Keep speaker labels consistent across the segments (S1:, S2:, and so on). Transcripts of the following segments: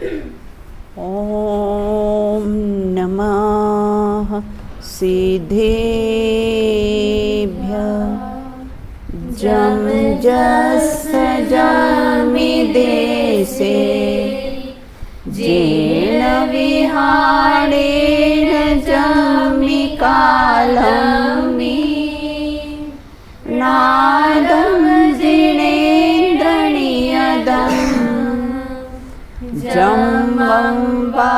S1: ॐ नमः सिद्धेभ्यः जम जस जमि देसे जेन विहारेण जमि कालमि नादं जिनेन्द्रणीयदम् जम्बं वा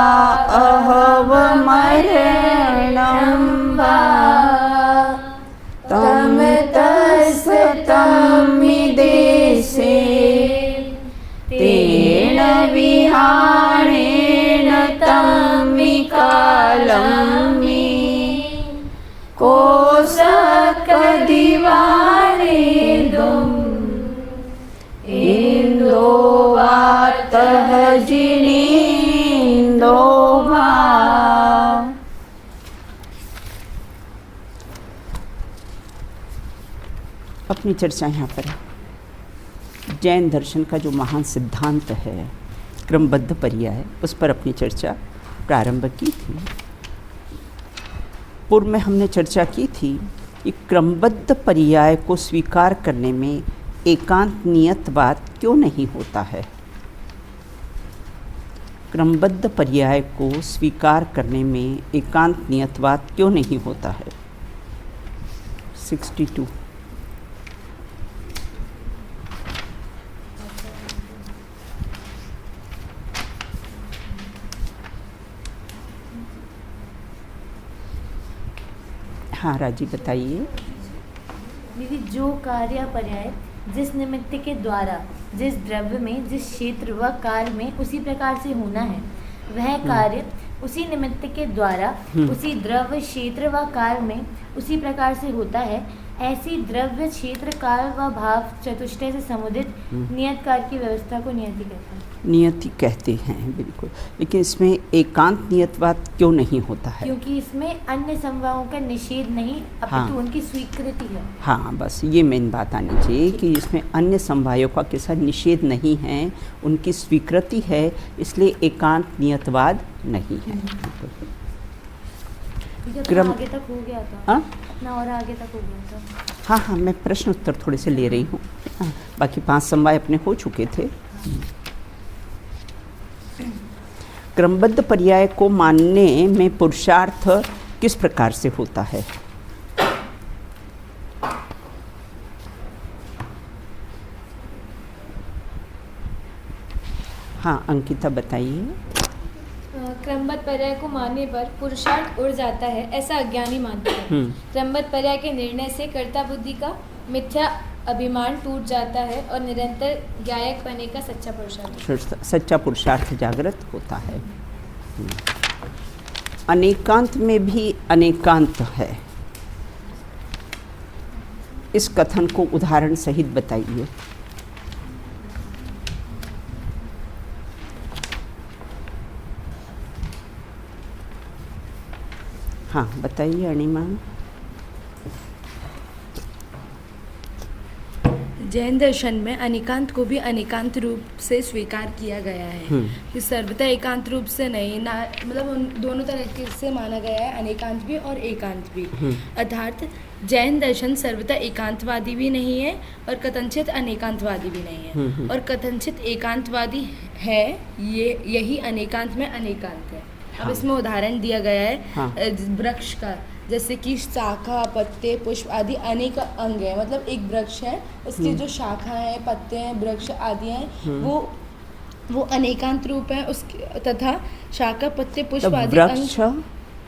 S1: अहवमरणं वा तं तस्तं देशे तेन विहारेण तं कालमि कोसकदिवारेदुम् इंदो वातः जिनेन्दो वा। अपनी चर्चा यहाँ पर है। जैन दर्शन का जो महान सिद्धांत है क्रमबद्ध पर्याय, उस पर अपनी चर्चा प्रारंभ की थी। पूर्व में हमने चर्चा की थी कि क्रमबद्ध पर्याय को स्वीकार करने में एकांत नियतवाद क्यों नहीं होता है। क्रमबद्ध पर्याय को स्वीकार करने में एकांत नियतवाद क्यों नहीं होता है। 62 हाँ राजी बताइए।
S2: दीदी, जो कार्य पर्याय जिस निमित्त के द्वारा जिस द्रव्य में जिस क्षेत्र व काल में उसी प्रकार से होना है, वह कार्य उसी निमित्त के द्वारा उसी द्रव्य क्षेत्र व काल में उसी प्रकार से होता है, ऐसी द्रव्य क्षेत्र काल व भाव चतुष्टय से समुदित नियत कार्य की व्यवस्था को नियति कहते हैं।
S1: नियति कहते हैं, बिल्कुल। लेकिन इसमें एकांत नियतवाद क्यों नहीं होता है?
S2: क्योंकि इसमें अन्य संभावों का निषेध नहीं, अपितु उनकी स्वीकृति है। हाँ,
S1: बस ये मेन बात आनी चाहिए कि इसमें अन्य संभावों का कैसा निषेध नहीं है, उनकी स्वीकृति है, इसलिए एकांत नियतवाद नहीं है।
S2: क्रम आगे तक हो गया था।
S1: हाँ
S2: ना, और आगे तक हो गया था।
S1: हाँ, मैं प्रश्न उत्तर थोड़े से ले रही हूँ। बाकी 5 समवाय अपने हो चुके थे। क्रमबद्ध पर्याय को मानने में पुरुषार्थ किस प्रकार से होता है? हाँ, अंकिता बताइए।
S3: क्रमबद्ध पर्याय को मानने पर पुरुषार्थ उड़ जाता है, ऐसा अज्ञानी मानते हैं। क्रमबद्ध पर्याय के निर्णय से कर्ता बुद्धि का मिथ्या अभिमान टूट जाता है और निरंतर ज्ञायक बने का सच्चा पुरुषार्थ
S1: जागृत होता है। अनेकांत में भी अनेकांत है, इस कथन को उदाहरण सहित बताइए। हाँ बताइए अनिमा।
S4: जैन दर्शन में अनेकांत को भी अनेकांत रूप से स्वीकार किया गया है कि सर्वथा एकांत रूप से नहीं, ना मतलब उन दोनों तरीके से माना गया है, अनेकांत भी और एकांत भी। अर्थात जैन दर्शन सर्वथा एकांतवादी भी नहीं है और कथनचित अनेकांतवादी भी नहीं है, और कथनचित एकांतवादी है, यही अनेकांत में अनेकांत है। अब इसमें उदाहरण दिया गया है वृक्ष का, जैसे कि शाखा, पत्ते, पुष्प आदि अनेक अंग है। मतलब एक वृक्ष है, उसकी जो शाखा है, पत्ते हैं, वृक्ष आदि हैं, वो अनेकांत रूप है उसके, तथा शाखा, पत्ते, पुष्प आदि
S1: वृक्ष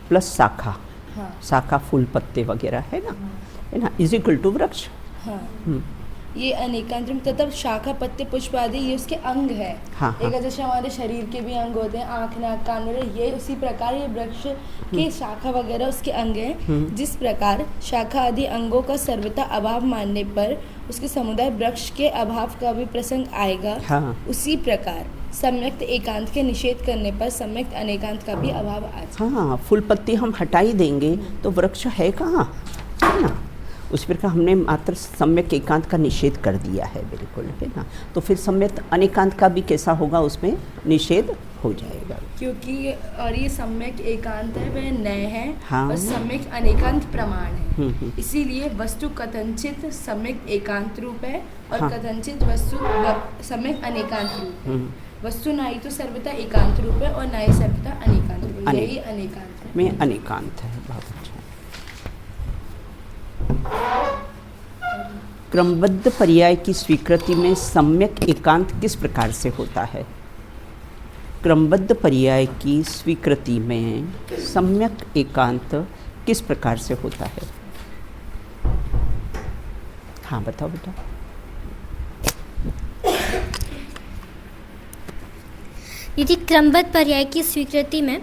S1: प्लस शाखा, शाखा फूल पत्ते वगैरह है ना, इज इक्वल टू वृक्ष।
S4: ये अनेकांत रूप, तथा शाखा, पत्ते, पुष्प आदि ये उसके अंग है। एक जैसे हमारे शरीर के भी अंग होते हैं, आँख, नाक, कान वगैरह, ये उसी प्रकार ये वृक्ष के शाखा वगैरह उसके अंग हैं। जिस प्रकार शाखा आदि अंगों का सर्वथा अभाव मानने पर उसके समुदाय वृक्ष के अभाव का भी प्रसंग आएगा, उसी प्रकार सम्यक्त एकांत के निषेध करने पर सम्यक्त अनेकांत का भी अभाव आ जाए।
S1: फूल पत्ती हम हटा ही देंगे तो वृक्ष है कहाँ, है ना। उस प्रकार हमने मात्र सम्यक एकांत का निषेध कर दिया है, बिल्कुल, है ना। तो फिर सम्यक अनेकांत का भी कैसा होगा, उसमें निषेध हो जाएगा।
S4: क्योंकि और ये सम्यक एकांत है वह नय है
S1: हाँ।
S4: और सम्यक अनेकांत प्रमाण है। इसीलिए वस्तु कथनचित सम्यक एकांत रूप है और
S1: हाँ।
S4: कथनचित वस्तु सम्यक अनेकांत रूप है। वस्तु ना ही तो सर्वथा एकांत रूप है और ना ही सर्वथा अनेकांत रूप है, यही अनेकांत है।
S1: में अनेकांत है। बहुत अच्छा। क्रमबद्ध पर्याय की स्वीकृति में सम्यक एकांत किस प्रकार से होता है? क्रमबद्ध पर्याय की स्वीकृति में सम्यक एकांत किस प्रकार से होता है? हाँ बताओ बेटा।
S5: यदि क्रमबद्ध पर्याय की स्वीकृति में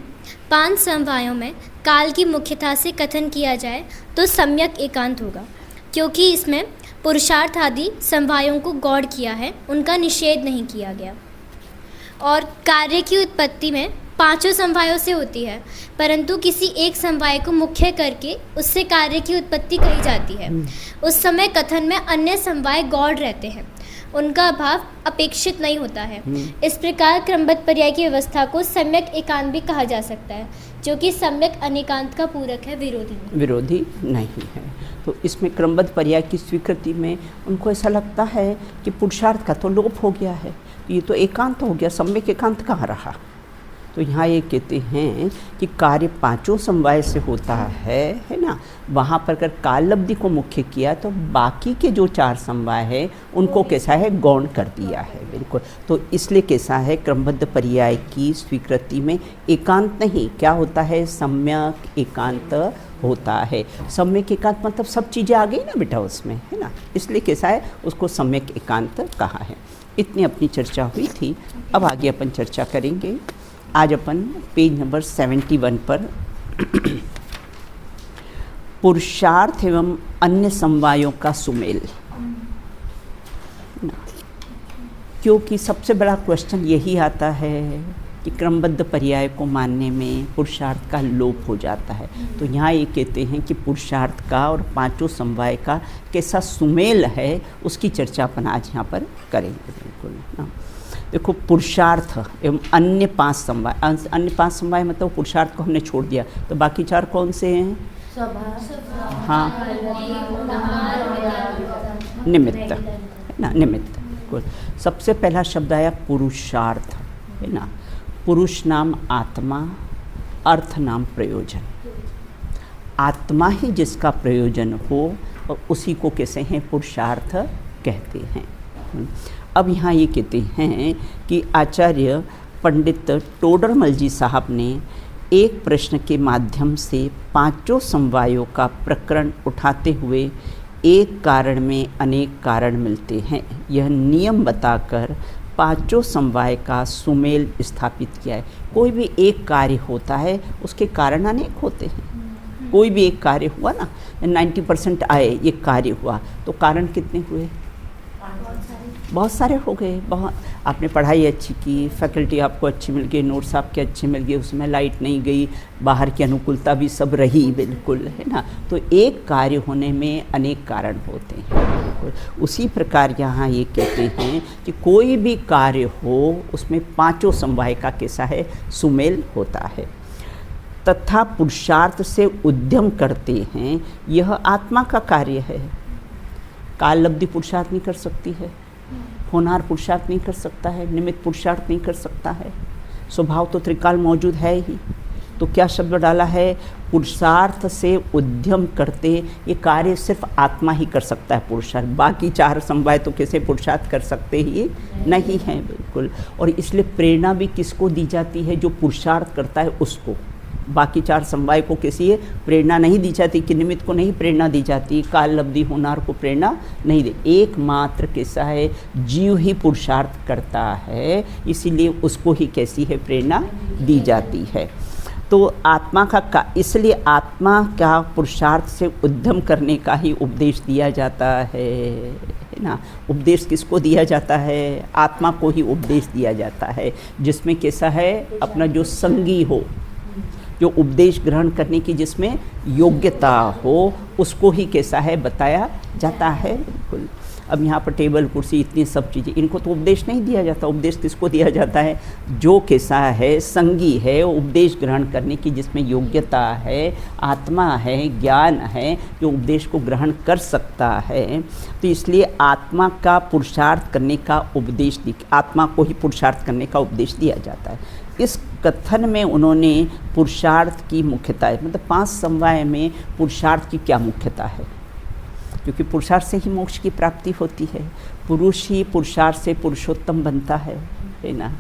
S5: 5 समवायों में काल की मुख्यता से कथन किया जाए तो सम्यक एकांत होगा, क्योंकि इसमें पुरुषार्थ आदि समवायों को गौड़ किया है, उनका निषेध नहीं किया गया। और कार्य की उत्पत्ति में 5 समवायों से होती है, परंतु किसी एक समवाय को मुख्य करके उससे कार्य की उत्पत्ति कही जाती है। उस समय कथन में अन्य समवाय गौड़ रहते हैं, उनका अभाव अपेक्षित नहीं होता है। इस प्रकार क्रमबद्ध पर्याय की व्यवस्था को सम्यक एकांत भी कहा जा सकता है, जो कि सम्यक अनेकांत का पूरक है, विरोधी नहीं है। तो इसमें क्रमबद्ध पर्याय की स्वीकृति में उनको ऐसा लगता है कि पुरुषार्थ का तो लोप हो गया है, ये तो एकांत हो गया, सम्यक एकांत कहाँ रहा। तो यहाँ ये कहते हैं कि कार्य 5 समवाय से होता है ना। वहाँ पर अगर कालब्धि को मुख्य किया तो बाकी के जो 4 समवाय है उनको कैसा है, गौण कर दिया है। बिल्कुल। तो इसलिए कैसा है, क्रमबद्ध पर्याय की स्वीकृति में एकांत नहीं, क्या होता है, सम्यक एकांत होता है। सम्यक एकांत मतलब सब चीज़ें आ गई ना बेटा उसमें, है ना, इसलिए कैसा है, उसको सम्यक एकांत कहा है। इतनी अपनी चर्चा हुई थी। अब आगे अपन चर्चा करेंगे। आज अपन पेज नंबर 71 पर पुरुषार्थ एवं अन्य समवायों का सुमेल, क्योंकि सबसे बड़ा क्वेश्चन यही आता है कि क्रमबद्ध पर्याय को मानने में पुरुषार्थ का लोप हो जाता है। तो यहाँ ये कहते हैं कि पुरुषार्थ का और 5 समवाय का कैसा सुमेल है, उसकी चर्चा अपन आज यहाँ पर करेंगे। बिल्कुल ना। देखो, पुरुषार्थ एवं अन्य 5 समवाय, अन्य 5 समवाय मतलब पुरुषार्थ को हमने छोड़ दिया, तो बाकी 4 कौन से हैं? हाँ, निमित्त, है ना, निमित्त। बिल्कुल। सबसे पहला शब्द आया पुरुषार्थ, है ना। पुरुष नाम आत्मा, अर्थ नाम प्रयोजन। आत्मा ही जिसका प्रयोजन हो और उसी को कैसे हैं, पुरुषार्थ कहते हैं। अब यहाँ ये कहते हैं कि आचार्य पंडित टोडरमल जी साहब ने एक प्रश्न के माध्यम से 5 समवायों का प्रकरण उठाते हुए एक कारण में अनेक कारण मिलते हैं, यह नियम बताकर 5 समवाय का सुमेल स्थापित किया है। कोई भी एक कार्य होता है, उसके कारण अनेक होते हैं। कोई भी एक कार्य हुआ ना, 90% आए, ये कार्य हुआ, तो कारण कितने हुए? बहुत सारे हो गए। बहुत आपने पढ़ाई अच्छी की, फैकल्टी आपको अच्छी मिल गई, नोट्स आपके अच्छे मिल गए, उसमें लाइट नहीं गई, बाहर की अनुकूलता भी सब रही, बिल्कुल, है ना। तो एक कार्य होने में अनेक कारण होते हैं, बिल्कुल। उसी प्रकार यहाँ ये कहते हैं कि कोई भी कार्य हो उसमें 5 समवाय का कैसा है, सुमेल होता है। तथा पुरुषार्थ से उद्यम करते हैं, यह आत्मा का कार्य है। कालब्धि पुरुषार्थ नहीं कर सकती है, होनार पुरुषार्थ नहीं कर सकता है, निमित्त पुरुषार्थ नहीं कर सकता है। स्वभाव तो त्रिकाल मौजूद है ही। तो क्या शब्द डाला है, पुरुषार्थ से उद्यम करते, ये कार्य सिर्फ आत्मा ही कर सकता है पुरुषार्थ, बाकी 4 समवाय तो कैसे पुरुषार्थ कर सकते ही नहीं हैं, बिल्कुल। और इसलिए प्रेरणा भी किसको दी जाती है, जो पुरुषार्थ करता है उसको। बाकी 4 समवाय को किसी प्रेरणा नहीं दी जाती, कि निमित्त को नहीं प्रेरणा दी जाती, कालब्धि होनार को प्रेरणा नहीं दी। एकमात्र कैसा है, जीव ही पुरुषार्थ करता है, इसीलिए उसको ही कैसी है, प्रेरणा दी जाती है। तो आत्मा का इसलिए आत्मा का पुरुषार्थ से उद्यम करने का ही उपदेश दिया जाता है ना। उपदेश किसको दिया जाता है, आत्मा को ही उपदेश दिया जाता है, जिसमें कैसा है, अपना जो संगी हो, जो उपदेश ग्रहण करने की जिसमें योग्यता हो, उसको ही कैसा है, बताया जाता है, बिल्कुल। अब यहाँ पर टेबल कुर्सी इतनी सब चीज़ें, इनको तो उपदेश नहीं दिया जाता। उपदेश किसको दिया जाता है? जो कैसा है, संगी है, उपदेश ग्रहण करने की जिसमें योग्यता है, आत्मा है, ज्ञान है, जो उपदेश को ग्रहण कर सकता है। तो इसलिए आत्मा का पुरुषार्थ करने का उपदेश, आत्मा को ही पुरुषार्थ करने का उपदेश दिया जाता है। इस कथन में उन्होंने पुरुषार्थ की मुख्यता है, मतलब 5 समवाय में पुरुषार्थ की क्या मुख्यता है, क्योंकि पुरुषार्थ से ही मोक्ष की प्राप्ति होती है। पुरुष ही पुरुषार्थ से पुरुषोत्तम बनता है ना।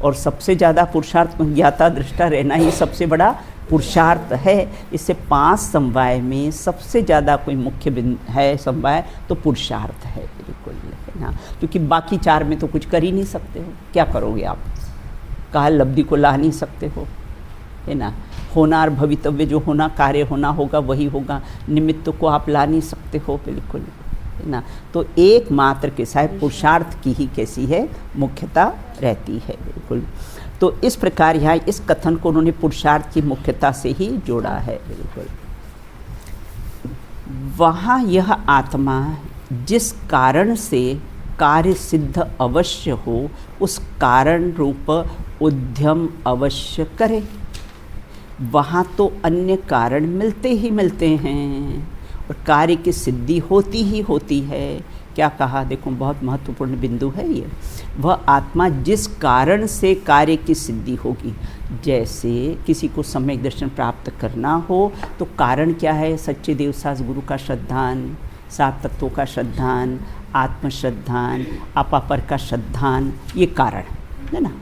S5: और सबसे ज़्यादा पुरुषार्थ ज्ञाता दृष्टा रहना ही सबसे बड़ा पुरुषार्थ है। इससे 5 समवाय में सबसे ज़्यादा कोई मुख्य है समवाय तो पुरुषार्थ है, बिल्कुल है ना। क्योंकि बाकी 4 में तो कुछ कर ही नहीं सकते हो, क्या करोगे आप? काल लब्धि को ला नहीं सकते हो, है ना। होना और भवितव्य, जो होना कार्य होना होगा वही होगा, निमित्त को आप ला नहीं सकते हो, बिल्कुल है ना। तो एकमात्र के साथ पुरुषार्थ की ही कैसी है मुख्यता रहती है, बिल्कुल। तो इस प्रकार यहाँ इस कथन को उन्होंने पुरुषार्थ की मुख्यता से ही जोड़ा है, बिल्कुल। वहाँ यह आत्मा जिस कारण से कार्य सिद्ध अवश्य हो, उस कारण रूप उद्यम अवश्य करे। वहाँ तो अन्य कारण मिलते ही मिलते हैं और कार्य की सिद्धि होती ही होती है। क्या कहा, देखो बहुत महत्वपूर्ण बिंदु है ये। वह आत्मा जिस कारण से कार्य की सिद्धि होगी, जैसे किसी को सम्यक दर्शन प्राप्त करना हो तो कारण क्या है? सच्चे देवसास गुरु का श्रद्धान, 7 तत्वों का श्रद्धान, आत्मश्रद्धान, अपापर का श्रद्धान, ये कारण है ना।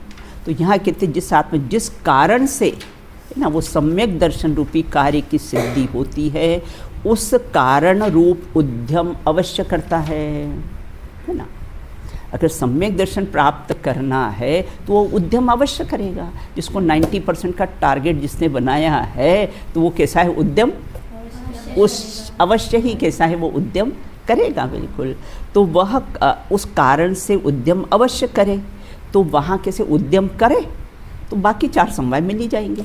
S5: तो यहाँ कहते जिस आत्मा जिस कारण से है ना वो सम्यक दर्शन रूपी कार्य की सिद्धि होती है, उस कारण रूप उद्यम अवश्य करता है ना। अगर सम्यक दर्शन प्राप्त करना है तो वो उद्यम अवश्य करेगा। जिसको 90% का टारगेट जिसने बनाया है तो वो कैसा है उद्यम, उस अवश्य ही कैसा है वो उद्यम करेगा, बिल्कुल। तो वह उस कारण से उद्यम अवश्य करे, तो वहाँ कैसे उद्यम करे तो बाकी 4 समवाय मिल ही जाएंगे।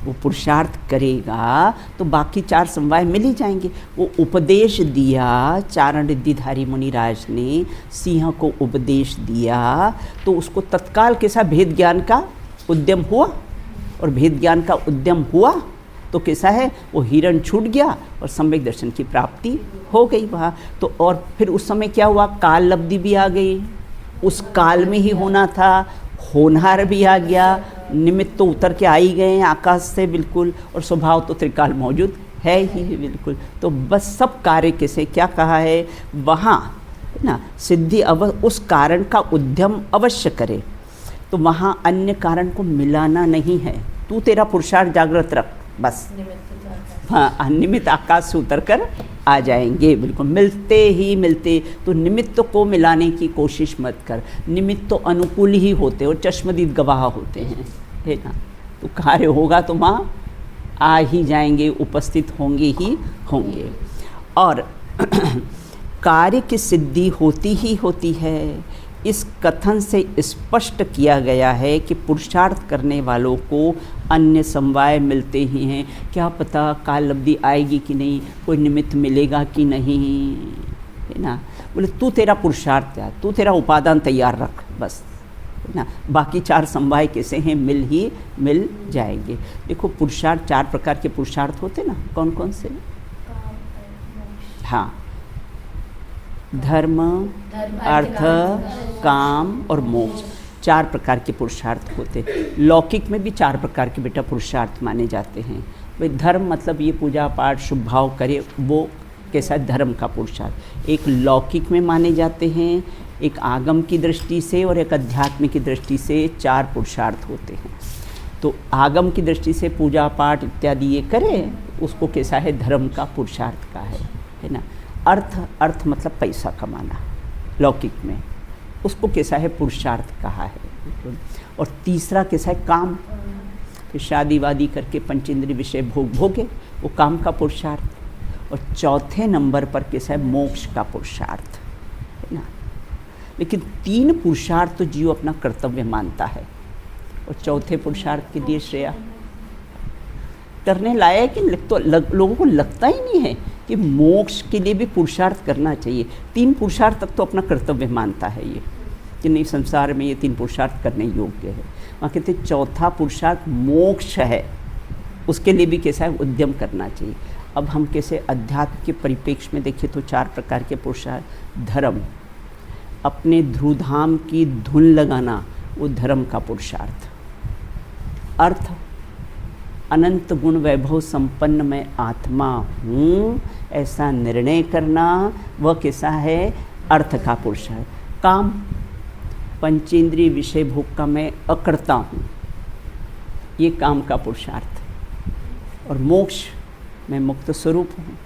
S5: वो पुरुषार्थ करेगा तो बाकी 4 समवाय मिल ही जाएंगे। वो उपदेश दिया, चारण रिद्धिधारी मुनिराज ने सिंह को उपदेश दिया तो उसको तत्काल कैसा भेद ज्ञान का उद्यम हुआ, और भेद ज्ञान का उद्यम हुआ तो कैसा है वो हिरण छूट गया और सम्यक दर्शन की प्राप्ति हो गई वहाँ। तो और फिर उस समय क्या हुआ, काल लब्धि भी आ गई, उस काल में ही होना था, होनहार भी आ गया, निमित्त तो उतर के आ ही गए हैं आकाश से, बिल्कुल। और स्वभाव तो त्रिकाल मौजूद है ही, बिल्कुल। तो बस सब कार्य कैसे क्या कहा है वहाँ ना, सिद्धि उस कारण का उद्यम अवश्य करे। तो वहाँ अन्य कारण को मिलाना नहीं है, तू तेरा पुरुषार्थ जागृत रख बस। हाँ, निमित्त आकाश से उतर कर आ जाएंगे, बिल्कुल मिलते ही मिलते। तो निमित्त को मिलाने की कोशिश मत कर, निमित्त तो अनुकूल ही होते और चश्मदीद गवाह होते हैं, है ना। तो कार्य होगा तो वहाँ आ ही जाएंगे, उपस्थित होंगे ही होंगे। और कार्य की सिद्धि होती ही होती है। इस कथन से स्पष्ट किया गया है कि पुरुषार्थ करने वालों को अन्य समवाय मिलते ही हैं। क्या पता काल लब्धि आएगी कि नहीं, कोई निमित्त मिलेगा कि नहीं, है ना। बोले तू तेरा पुरुषार्थ क्या, तू तेरा उपादान तैयार रख बस, है ना। बाकी 4 समवाय कैसे हैं, मिल जाएंगे। देखो पुरुषार्थ 4 प्रकार के पुरुषार्थ होते ना, कौन कौन से? हाँ, धर्म, अर्थ, काम और मोक्ष, 4 प्रकार के पुरुषार्थ होते। लौकिक में भी 4 प्रकार के बेटा पुरुषार्थ माने जाते हैं। भाई धर्म मतलब ये पूजा पाठ शुभ भाव करे, वो कैसा धर्म का पुरुषार्थ। एक लौकिक में माने जाते हैं, एक आगम की दृष्टि से और एक अध्यात्म की दृष्टि से 4 पुरुषार्थ होते हैं। तो आगम की दृष्टि से पूजा पाठ इत्यादि ये करें, उसको कैसा है धर्म का पुरुषार्थ का है ना। अर्थ मतलब पैसा कमाना लौकिक में, उसको कैसा है पुरुषार्थ कहा है। और तीसरा कैसा है काम, फिर शादी वादी करके पंचेंद्रिय विषय भोगे, वो काम का पुरुषार्थ। और चौथे नंबर पर कैसा है मोक्ष का पुरुषार्थ, है ना। लेकिन 3 पुरुषार्थ तो जीव अपना कर्तव्य मानता है, और चौथे पुरुषार्थ के लिए श्रेया करने लायक है। तो लोगों को लगता ही नहीं है
S1: कि मोक्ष के लिए भी पुरुषार्थ करना चाहिए। 3 पुरुषार्थ तक तो अपना कर्तव्य मानता है ये, कि नहीं संसार में ये 3 पुरुषार्थ करने योग्य है। वहाँ कहते चौथा पुरुषार्थ मोक्ष है, उसके लिए भी कैसा है, उद्यम करना चाहिए। अब हम कैसे अध्यात्म के परिप्रेक्ष्य में देखें तो 4 प्रकार के पुरुषार्थ। धर्म, अपने ध्रुवधाम की धुन लगाना, वो धर्म का पुरुषार्थ। अर्थ, अनंत गुण वैभव संपन्न मैं आत्मा हूँ ऐसा निर्णय करना, वह कैसा है, अर्थ का पुरुषार्थ। काम, पंचेंद्रिय विषय भोग का मैं अकर्ता हूँ, ये काम का पुरुषार्थ। और मोक्ष, मैं मुक्त स्वरूप हूँ,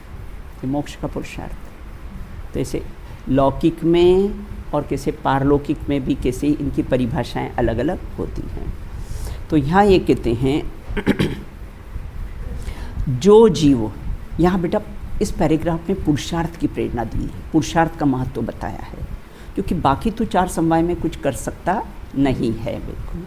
S1: ये मोक्ष का पुरुषार्थ। तो ऐसे लौकिक में और कैसे पारलौकिक में भी कैसे इनकी परिभाषाएं अलग अलग होती हैं। तो यहाँ ये कहते हैं जो जीव, यहाँ बेटा इस पैराग्राफ में पुरुषार्थ की प्रेरणा दी है, पुरुषार्थ का महत्व बताया है, क्योंकि बाकी तो 4 समवाय में कुछ कर सकता नहीं है। बिल्कुल,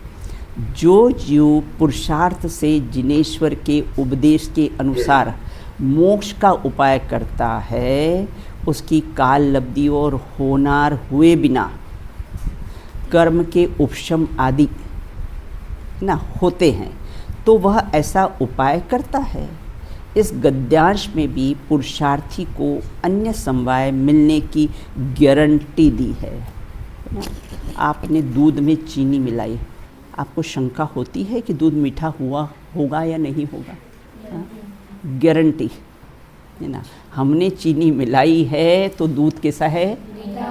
S1: जो जीव पुरुषार्थ से जिनेश्वर के उपदेश के अनुसार मोक्ष का उपाय करता है, उसकी काल लब्धि और होनार हुए बिना कर्म के उपशम आदि ना होते हैं, तो वह ऐसा उपाय करता है। इस गद्यांश में भी पुरुषार्थी को अन्य समवाय मिलने की गारंटी दी है। आपने दूध में चीनी मिलाई, आपको शंका होती है कि दूध मीठा होगा या नहीं होगा? गारंटी है ना, हमने चीनी मिलाई है तो दूध कैसा है,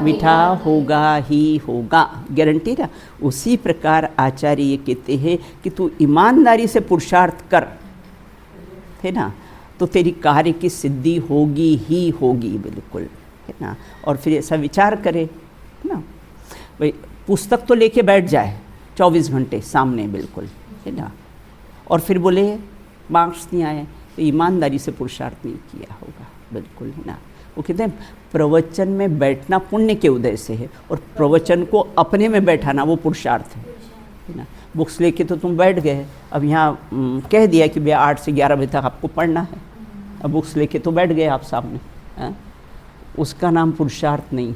S1: मीठा होगा ही होगा, गारंटी ना। उसी प्रकार आचार्य ये कहते हैं कि तू ईमानदारी से पुरुषार्थ कर, है ना, तो तेरी कार्य की सिद्धि होगी ही होगी, बिल्कुल, है ना। और फिर ऐसा विचार करे, है ना, भाई पुस्तक तो लेके बैठ जाए 24 घंटे सामने, बिल्कुल, है ना, और फिर बोले मार्क्स नहीं आए, तो ईमानदारी से पुरुषार्थ नहीं किया होगा, बिल्कुल, है ना। वो कहते हैं प्रवचन में बैठना पुण्य के उदय से है, और प्रवचन को अपने में बैठाना वो पुरुषार्थ है ना। बुक्स लेके तो तुम बैठ गए, अब यहाँ कह दिया कि भैया 8 से 11 बजे तक आपको पढ़ना है, अब बुक्स लेके तो बैठ गए आप सामने, है? उसका नाम पुरुषार्थ नहीं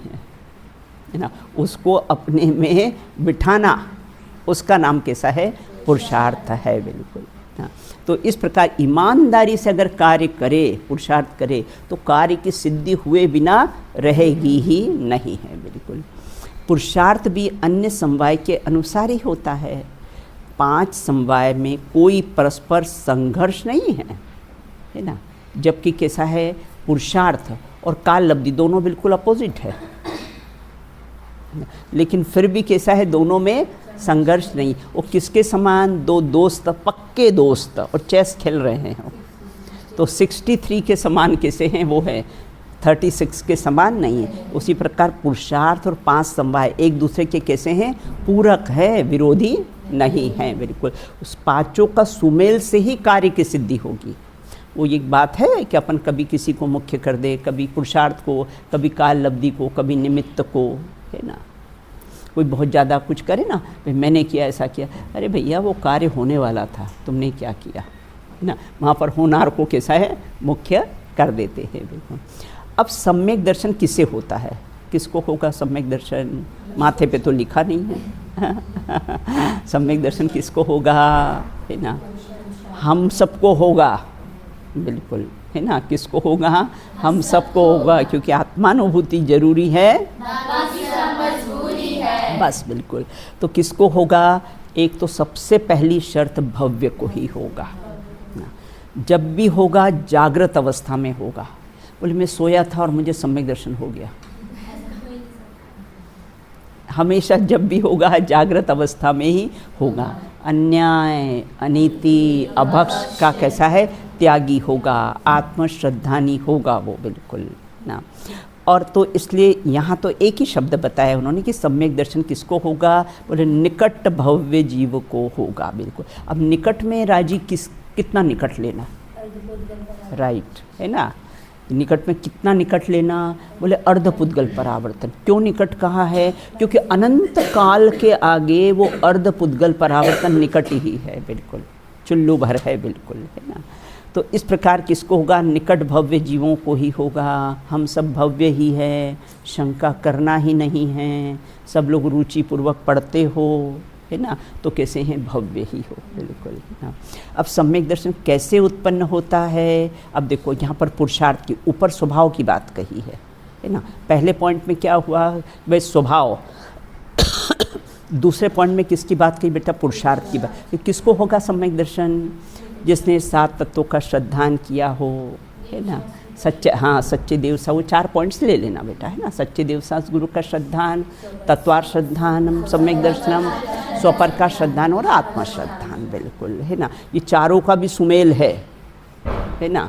S1: है ना। उसको अपने में बिठाना, उसका नाम कैसा है, पुरुषार्थ है, बिल्कुल। तो इस प्रकार ईमानदारी से अगर कार्य करे, पुरुषार्थ करे, तो कार्य की सिद्धि हुए बिना रहेगी ही नहीं है, बिल्कुल। पुरुषार्थ भी अन्य समवाय के अनुसार ही होता है। 5 समवाय में कोई परस्पर संघर्ष नहीं है ना, जबकि कैसा है, पुरुषार्थ और काल लब्धि दोनों बिल्कुल अपोजिट है, लेकिन फिर भी कैसा है, दोनों में संघर्ष नहीं। वो किसके समान, 2 दोस्त, पक्के दोस्त, और चेस खेल रहे हैं, तो 63 के समान कैसे हैं, वो है 36 के समान नहीं है। उसी प्रकार पुरुषार्थ और 5 समवाय एक दूसरे के कैसे हैं, पूरक है, विरोधी नहीं है, बिल्कुल। उस 5 का सुमेल से ही कार्य की सिद्धि होगी। वो एक बात है कि अपन कभी किसी को मुख्य कर दे, कभी पुरुषार्थ को, कभी काल लब्धि को, कभी निमित्त को, है ना। कोई बहुत ज़्यादा कुछ करे ना, भाई मैंने किया, ऐसा किया, अरे भैया वो कार्य होने वाला था, तुमने क्या किया, है ना। वहाँ पर होनार को कैसा है, मुख्य कर देते हैं, बिल्कुल। अब सम्यक दर्शन किससे होता है, किसको होगा सम्यक दर्शन? माथे पे तो लिखा नहीं है सम्यक दर्शन किसको होगा, है ना, हम सबको होगा, बिल्कुल, है ना। किसको होगा, हम सबको होगा, क्योंकि आत्मानुभूति जरूरी है, बस, बिल्कुल। तो किसको होगा, एक तो सबसे पहली शर्त भव्य को ही होगा। जब भी होगा जागृत अवस्था में होगा। बोले मैं सोया था और मुझे सम्यक दर्शन हो गया, हमेशा जब भी होगा जागृत अवस्था में ही होगा। अन्याय, अनीति, अभक्ष का कैसा है, त्यागी होगा, आत्मश्रद्धानी होगा वो, बिल्कुल ना। और तो इसलिए यहाँ तो एक ही शब्द बताया उन्होंने कि सम्यक दर्शन किसको होगा, बोले निकट भव्य जीव को होगा, बिल्कुल। अब निकट में राजी कितना निकट लेना, राइट, है ना। निकट में कितना निकट लेना, बोले अर्धपुद्गल परावर्तन। क्यों निकट कहा है, क्योंकि अनंत काल के आगे वो अर्धपुद्गल परावर्तन निकट ही है, बिल्कुल, चुल्लू भर है, बिल्कुल, है ना।
S5: तो इस प्रकार किसको होगा? निकट भव्य जीवों को ही होगा। हम सब भव्य ही है, शंका करना ही नहीं है, सब लोग रुचि पूर्वक पढ़ते हो, है ना, तो कैसे हैं? भव्य ही हो, बिल्कुल, है ना। अब सम्यक दर्शन कैसे उत्पन्न होता है? अब देखो यहाँ पर पुरुषार्थ की ऊपर स्वभाव की बात कही है ना। पहले पॉइंट में क्या हुआ? भाई स्वभाव। दूसरे पॉइंट में किसकी बात कही बेटा? पुरुषार्थ की बात। कि किसको होगा सम्यक दर्शन? जिसने 7 तत्वों का श्रद्धान किया हो, है ना। सच्चे देव सा, वो 4 पॉइंट्स ले लेना बेटा, है ना। सच्चे देव सा गुरु का श्रद्धान, तत्वार श्रद्धानम, सम्यक दर्शनम, स्वपर का श्रद्धान और आत्मा श्रद्धान, बिल्कुल, है ना। ये चारों का भी सुमेल है ना,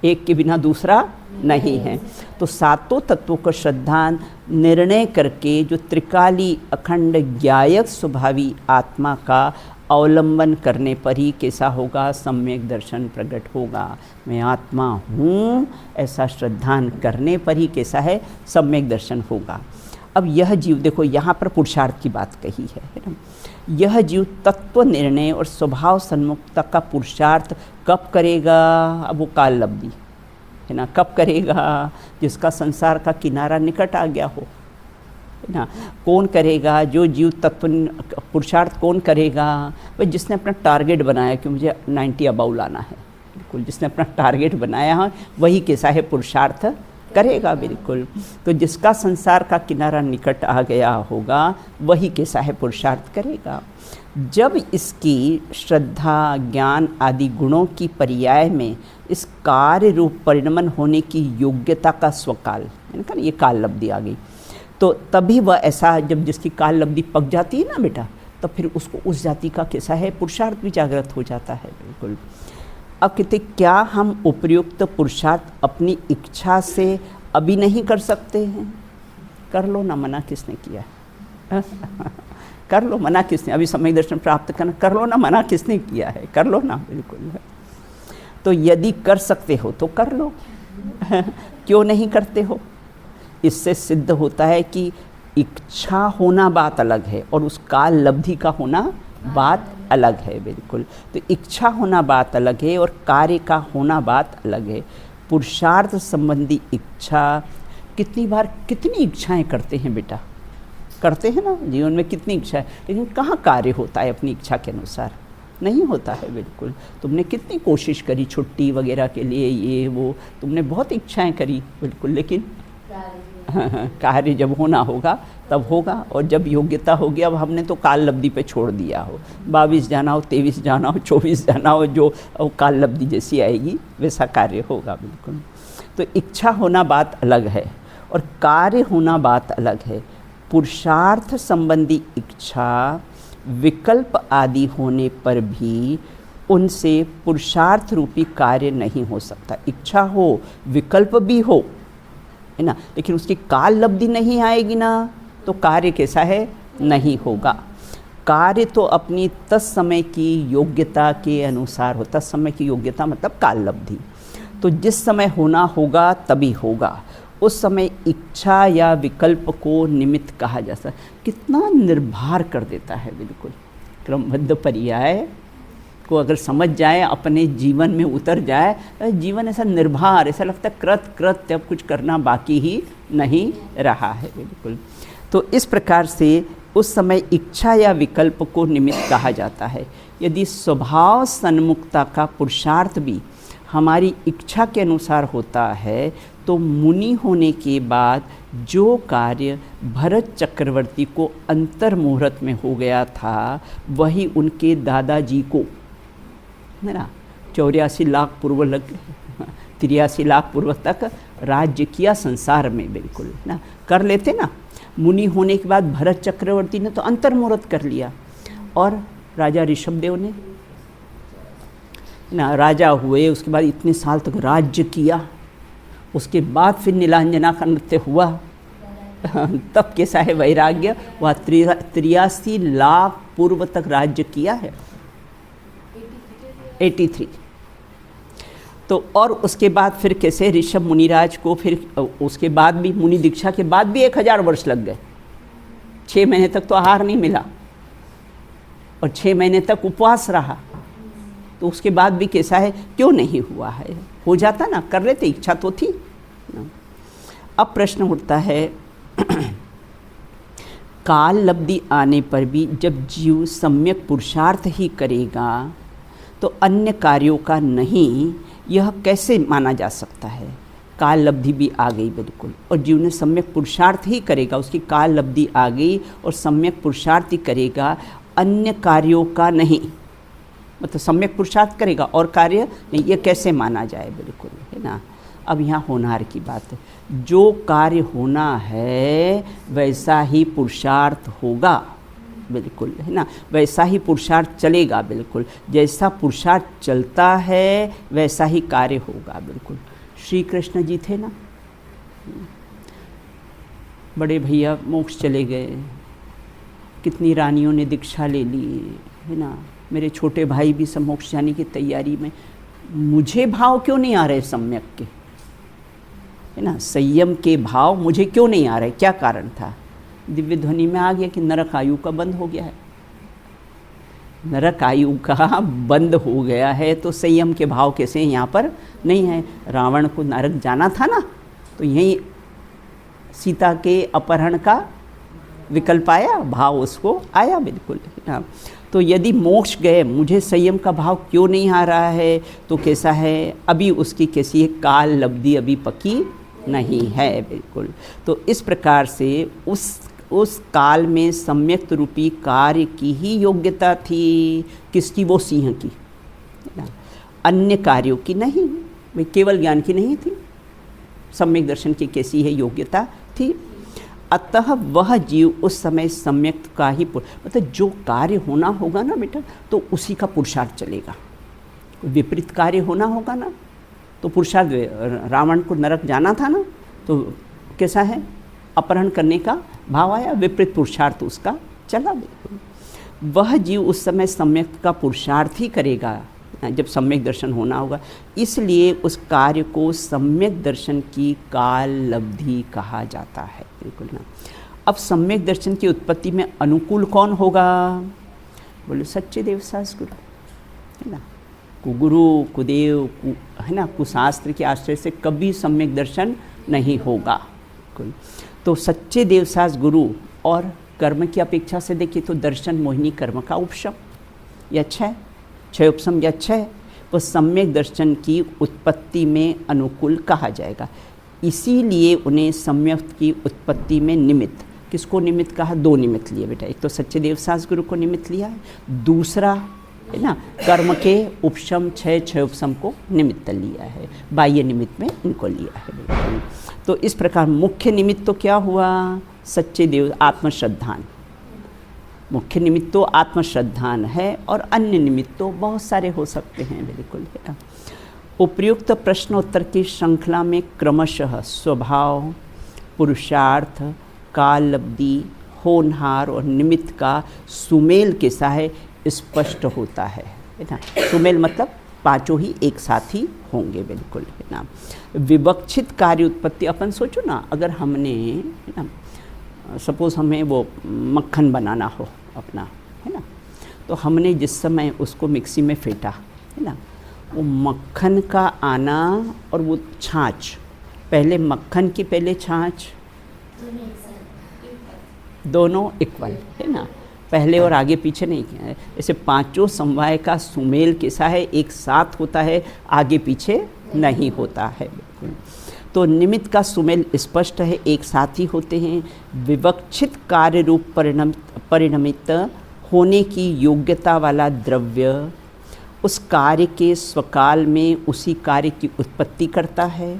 S5: एक के बिना दूसरा नहीं है। तो 7 तत्वों का श्रद्धान निर्णय करके जो त्रिकाली अखंड ज्ञायक स्वभावी आत्मा का अवलंबन करने पर ही कैसा होगा? सम्यक दर्शन प्रकट होगा। मैं आत्मा हूँ, ऐसा श्रद्धान करने पर ही कैसा है? सम्यक दर्शन होगा। अब यह जीव, देखो यहाँ पर पुरुषार्थ की बात कही है ना। यह जीव तत्व निर्णय और स्वभाव सन्मुखता का पुरुषार्थ कब करेगा? अब वो काल लब्धि, है ना। कब करेगा? जिसका संसार का किनारा निकट आ गया हो, है ना। कौन करेगा? जो जीव तत्व पुरुषार्थ कौन करेगा? भाई जिसने अपना टारगेट बनाया कि मुझे 90 अबाउ लाना है, बिल्कुल, जिसने अपना टारगेट बनाया है वही कैसा है? पुरुषार्थ करेगा, बिल्कुल। तो जिसका संसार का किनारा निकट आ गया होगा वही कैसा है? पुरुषार्थ करेगा। जब इसकी श्रद्धा, ज्ञान आदि गुणों की पर्याय में इस कार्य रूप परिणमन होने की योग्यता का स्वकाल, है ना, ये काल लब्धि आ गई, तो तभी वह ऐसा, जब जिसकी काल लब्धि पक जाती है ना बेटा, तब फिर उसको उस जाति का कैसा है? पुरुषार्थ भी जागृत हो जाता है, बिल्कुल। अब कहते क्या हम उपयुक्त पुरुषार्थ अपनी इच्छा से अभी नहीं कर सकते हैं? कर लो ना, मना किसने किया है? कर लो, मना किसने? अभी सम्यक दर्शन प्राप्त करना, कर लो ना, मना किसने किया है? कर लो ना, बिल्कुल। तो यदि कर सकते हो तो कर लो। क्यों नहीं करते हो? इससे सिद्ध होता है कि इच्छा होना बात अलग है और उस काल लब्धि का होना बात अलग है, बिल्कुल। तो इच्छा होना बात अलग है और कार्य का होना बात अलग है। पुरुषार्थ संबंधी इच्छा, कितनी बार कितनी इच्छाएं करते हैं बेटा? करते हैं ना, जीवन में कितनी इच्छा है, लेकिन कहाँ कार्य होता है अपनी इच्छा के अनुसार? नहीं होता है, बिल्कुल। तुमने कितनी कोशिश करी छुट्टी वगैरह के लिए, ये वो, तुमने बहुत इच्छाएं करी, बिल्कुल, लेकिन कार्य जब होना होगा तब होगा। और जब योग्यता होगी, अब हमने तो काल लब्धि पे छोड़ दिया हो, 22 जाना हो, 23 जाना हो, 24 जाना हो, जो काल लब्धि जैसी आएगी वैसा कार्य होगा, बिल्कुल। तो इच्छा होना बात अलग है और कार्य होना बात अलग है। पुरुषार्थ संबंधी इच्छा विकल्प आदि होने पर भी उनसे पुरुषार्थ रूपी कार्य नहीं हो सकता। इच्छा हो, विकल्प भी हो, है ना, लेकिन उसकी काल लब्धि नहीं आएगी ना, तो कार्य कैसा है? नहीं होगा। कार्य तो अपनी तत्समय की योग्यता के अनुसार हो। तत्समय की योग्यता मतलब काल लब्धि। तो जिस समय होना होगा तभी होगा। उस समय इच्छा या विकल्प को निमित्त कहा जा सकता। कितना निर्भर कर देता है, बिल्कुल। क्रमबद्ध पर्याय को अगर समझ जाए, अपने जीवन में उतर जाए, जीवन ऐसा निर्भर, ऐसा लगता है कृत अब कुछ करना बाकी ही नहीं रहा है, बिल्कुल। तो इस प्रकार से उस समय इच्छा या विकल्प को निमित्त कहा जाता है। यदि स्वभाव सन्मुखता का पुरुषार्थ भी हमारी इच्छा के अनुसार होता है, तो मुनि होने के बाद जो कार्य भरत चक्रवर्ती को अंतर मुहूर्त में हो गया था, वही उनके दादाजी को, है ना, 84 लाख पूर्व लग 83 लाख पूर्व तक राज्य किया संसार में, बिल्कुल ना, कर लेते ना। मुनि होने के बाद भरत चक्रवर्ती ने तो अंतर मुहूर्त कर लिया, और राजा ऋषभदेव ने ना राजा हुए, उसके बाद इतने साल तक राज्य किया, उसके बाद फिर नीलांजना का नृत्य हुआ, तब कैसा है वैराग्य? वह 83 लाख पूर्व तक राज्य किया है, 83। तो और उसके बाद फिर कैसे ऋषभ मुनिराज को, फिर उसके बाद भी मुनि दीक्षा के बाद भी 1000 वर्ष लग गए। 6 महीने तक तो आहार नहीं मिला और 6 महीने तक उपवास रहा, तो
S1: तो उसके बाद भी कैसा है, क्यों नहीं हुआ है? हो जाता ना, कर लेते, इच्छा तो थी ना। अब प्रश्न उठता है काल लब्धि आने पर भी जब जीव सम्यक पुरुषार्थ ही करेगा तो अन्य कार्यों का नहीं, यह कैसे माना जा सकता है? काल लब्धि भी आ गई बिल्कुल, और जीव ने सम्यक पुरुषार्थ ही करेगा, उसकी काल लब्धि आ गई और सम्यक पुरुषार्थ ही करेगा, अन्य कार्यों का नहीं, मतलब सम्यक पुरुषार्थ करेगा और कार्य नहीं, ये कैसे माना जाए? बिल्कुल, है ना। अब यहाँ होनहार की बात है, जो कार्य होना है वैसा ही पुरुषार्थ होगा, बिल्कुल, है ना, वैसा ही पुरुषार्थ चलेगा, बिल्कुल, जैसा पुरुषार्थ चलता है वैसा ही कार्य होगा, बिल्कुल। श्री कृष्ण जी थे ना, बड़े भैया मोक्ष चले गए, कितनी रानियों ने दीक्षा ले ली, है ना, मेरे छोटे भाई भी सब मोक्ष जाने की तैयारी में, मुझे भाव क्यों नहीं आ रहे सम्यक के, है ना, संयम के भाव मुझे क्यों नहीं आ रहे? क्या कारण था? दिव्य ध्वनि में आ गया कि नरक आयु का बंद हो गया है। नरक आयु का बंद हो गया है तो संयम के भाव कैसे यहाँ पर नहीं है? रावण को नरक जाना था ना, तो यहीं सीता के अपहरण का विकल्प आया, भाव उसको आया, बिल्कुल, है ना। तो यदि मोक्ष गए, मुझे संयम का भाव क्यों नहीं आ रहा है? तो कैसा है, अभी उसकी कैसी है, काल लब्धि अभी पकी नहीं है, बिल्कुल। तो इस प्रकार से उस काल में सम्यक रूपी कार्य की ही योग्यता थी, किसकी? वो सिंह की, है ना, अन्य कार्यों की नहीं, भाई केवल ज्ञान की नहीं थी, सम्यक दर्शन की कैसी है योग्यता थी। अतः वह जीव उस समय सम्यक का ही, मतलब जो कार्य होना होगा ना बेटा, तो उसी का पुरुषार्थ चलेगा। विपरीत कार्य होना होगा ना तो पुरुषार्थ, रावण को नरक जाना था ना, तो कैसा है, अपहरण करने का भाव आया, विपरीत पुरुषार्थ उसका चला, बिल्कुल। वह जीव उस समय सम्यक का पुरुषार्थ ही करेगा जब सम्यक दर्शन होना होगा, इसलिए उस कार्य को सम्यक दर्शन की काल लब्धि कहा जाता है, बिल्कुल ना। अब सम्यक दर्शन की उत्पत्ति में अनुकूल कौन होगा? बोले सच्चे देव शास्त्र गुरु, है ना, कुगुरु कुदेव है ना, कुशास्त्र के आश्रय से कभी सम्यक दर्शन नहीं होगा। तो सच्चे देवशास्त्र गुरु और कर्म की अपेक्षा से देखिए तो दर्शन मोहिनी कर्म का उपशम, ये अच्छा है, क्षय उपशम ये अच्छा है, वो सम्यक दर्शन की उत्पत्ति में अनुकूल कहा जाएगा। इसीलिए उन्हें सम्यक की उत्पत्ति में निमित्त, किसको निमित्त कहा? दो निमित्त लिए बेटा, एक तो सच्चे देवशास्त्र गुरु को निमित्त लिया है, दूसरा है ना कर्म के उपशम क्षय उपशम को निमित्त लिया है, बाह्य निमित्त में इनको लिया है, बिल्कुल। तो इस प्रकार मुख्य निमित्त तो क्या हुआ? सच्चे देव आत्मश्रद्धान, मुख्य निमित्त तो आत्मश्रद्धान है, और अन्य निमित्त तो बहुत सारे हो सकते हैं, बिल्कुल, है ना। उपयुक्त प्रश्नोत्तर की श्रृंखला में क्रमशः स्वभाव, पुरुषार्थ, काल लब्धि, होनहार और निमित्त का सुमेल कैसा है स्पष्ट होता है ना। सुमेल मतलब पांचों ही एक साथ ही होंगे, बिल्कुल, है ना। विवक्षित कार्य उत्पत्ति, अपन सोचो ना, अगर हमने, है ना, सपोज़ हमें वो मक्खन बनाना हो अपना, है ना, तो हमने जिस समय उसको मिक्सी में फेंटा, है ना, वो मक्खन का आना और वो छाछ, पहले मक्खन की पहले छाछ, दोनों इक्वल, है ना, पहले और आगे पीछे नहीं किया है। ऐसे पांचों समवाय का सुमेल कैसा है, एक साथ होता है, आगे पीछे नहीं होता है, बिल्कुल। तो निमित्त का सुमेल स्पष्ट है, एक साथ ही होते हैं। विवक्षित कार्य रूप परिणमित होने की योग्यता वाला द्रव्य उस कार्य के स्वकाल में उसी कार्य की उत्पत्ति करता है,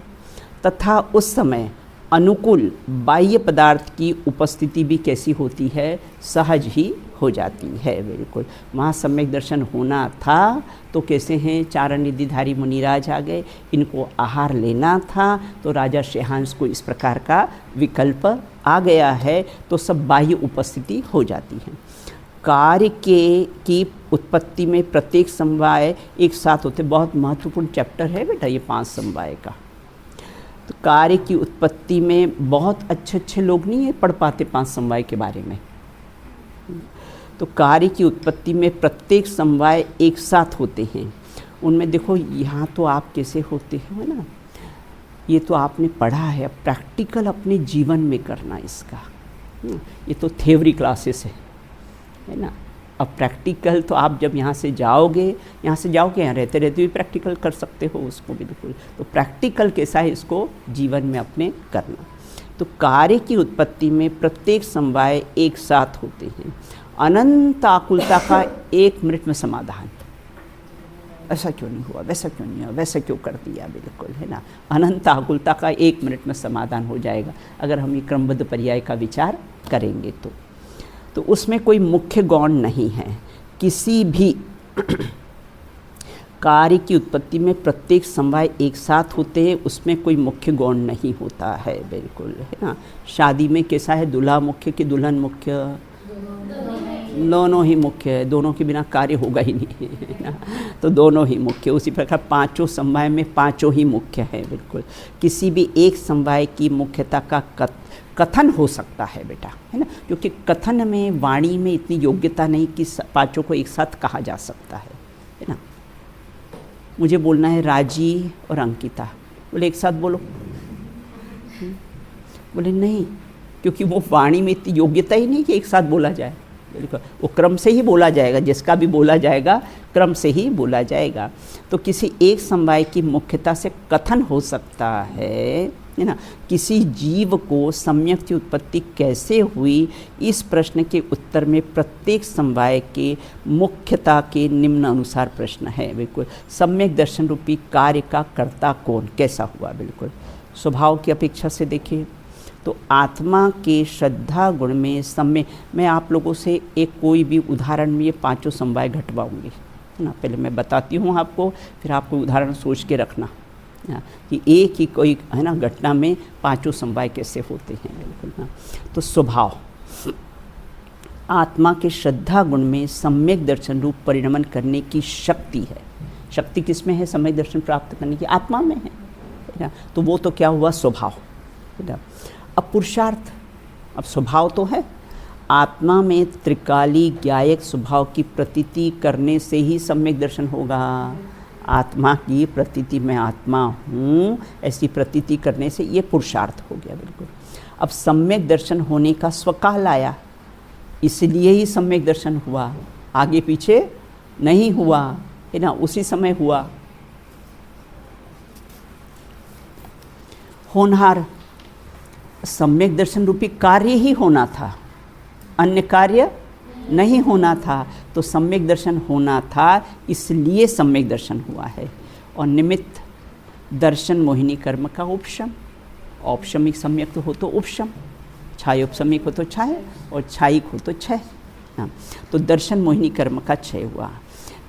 S1: तथा उस समय अनुकूल बाह्य पदार्थ की उपस्थिति भी कैसी होती है, सहज ही हो जाती है, बिल्कुल। वहाँ सम्यक दर्शन होना था तो कैसे हैं, चारण निधिधारी मुनिराज आ गए, इनको आहार लेना था, तो राजा शेहांश को इस प्रकार का विकल्प आ गया है, तो सब बाह्य उपस्थिति हो जाती है। कार्य की उत्पत्ति में प्रत्येक समवाय एक साथ होते, बहुत महत्वपूर्ण चैप्टर है बेटा ये 5 समवाय का। तो कार्य की उत्पत्ति में बहुत अच्छे लोग नहीं है पढ़ पाते 5 समवाय के बारे में। तो कार्य की उत्पत्ति में प्रत्येक समवाय एक साथ होते हैं,
S5: उनमें देखो यहाँ तो आप कैसे होते हो ना, ये तो आपने पढ़ा है, प्रैक्टिकल अपने जीवन में करना इसका। ये तो थ्योरी क्लासेस है ना। अब प्रैक्टिकल तो आप जब यहाँ से जाओगे यहाँ रहते रहते भी प्रैक्टिकल कर सकते हो उसको बिल्कुल। तो प्रैक्टिकल कैसा है, इसको जीवन में अपने करना। तो कार्य की उत्पत्ति में प्रत्येक समवाय एक साथ होते हैं। अनंत आकुलता का 1 मिनट में समाधान। ऐसा क्यों नहीं हुआ, वैसा क्यों नहीं हुआ, वैसा क्यों कर दिया, बिल्कुल है ना। अनंत आकुलता का 1 मिनट में समाधान हो जाएगा अगर हम ये क्रमबद्ध पर्याय का विचार करेंगे तो उसमें कोई मुख्य गौण नहीं है। किसी भी कार्य की उत्पत्ति में प्रत्येक समवाय एक साथ होते हैं, उसमें कोई मुख्य गौण नहीं होता है, बिल्कुल है ना। शादी में कैसा है, दूल्हा मुख्य कि दुल्हन मुख्य? दोनों ही मुख्य है, दोनों के बिना कार्य होगा ही नहीं है ना। तो दोनों ही मुख्य। उसी प्रकार पांचों समवाय में पांचों ही मुख्य हैं, बिल्कुल। किसी भी एक समवाय की मुख्यता का कथन हो सकता है बेटा, है ना, क्योंकि कथन में, वाणी में इतनी योग्यता नहीं कि पांचों को एक साथ कहा जा सकता है ना। मुझे बोलना है राजी और अंकिता, बोले एक साथ बोलो, बोले नहीं, क्योंकि वो वाणी में इतनी योग्यता ही नहीं कि एक साथ बोला जाए। बिल्कुल, वो क्रम से ही बोला जाएगा, जिसका भी बोला जाएगा क्रम से ही बोला जाएगा। तो किसी एक समवाय की मुख्यता से कथन हो सकता है ना। किसी जीव को सम्यक की उत्पत्ति कैसे हुई, इस प्रश्न के उत्तर में प्रत्येक समवाय के मुख्यता के निम्न अनुसार प्रश्न है। बिल्कुल, सम्यक दर्शन रूपी कार्य का कर्ता कौन, कैसा हुआ। बिल्कुल, स्वभाव की अपेक्षा से देखिए तो आत्मा के श्रद्धा गुण में सम्यक, मैं आप लोगों से एक कोई भी उदाहरण में ये पांचों समवाय घटवाऊंगी ना। पहले मैं बताती हूँ आपको, फिर आपको उदाहरण सोच के रखना ना, कि एक ही कोई है ना घटना में पांचों समवाय कैसे होते हैं। बिल्कुल ना। तो स्वभाव, आत्मा के श्रद्धा गुण में सम्यक दर्शन रूप परिणमन करने की शक्ति है। शक्ति किस में है? सम्यक दर्शन प्राप्त करने की आत्मा में है ना। तो वो तो क्या हुआ, स्वभाव है ना। अब पुरुषार्थ, अब स्वभाव तो है, आत्मा में त्रिकाली ज्ञायक स्वभाव की प्रतीति करने से ही सम्यक दर्शन होगा। आत्मा की प्रतीति, मैं आत्मा हूँ, ऐसी प्रतीति करने से ये पुरुषार्थ हो गया। बिल्कुल, अब सम्यक दर्शन होने का स्वकाल आया, इसलिए ही सम्यक दर्शन हुआ, आगे पीछे नहीं हुआ है ना, उसी समय हुआ। होनहार, सम्यक दर्शन रूपी कार्य ही होना था, अन्य कार्य नहीं होना था। तो सम्यक दर्शन होना था, इसलिए सम्यक दर्शन हुआ है। और निमित्त दर्शन मोहिनी कर्म का उपशम, औपशमिक सम्यक तो हो तो उपशम, छायोपशमिक हो तो छाय, और छायिक हो तो क्षय ना। तो दर्शन मोहिनी कर्म का क्षय हुआ।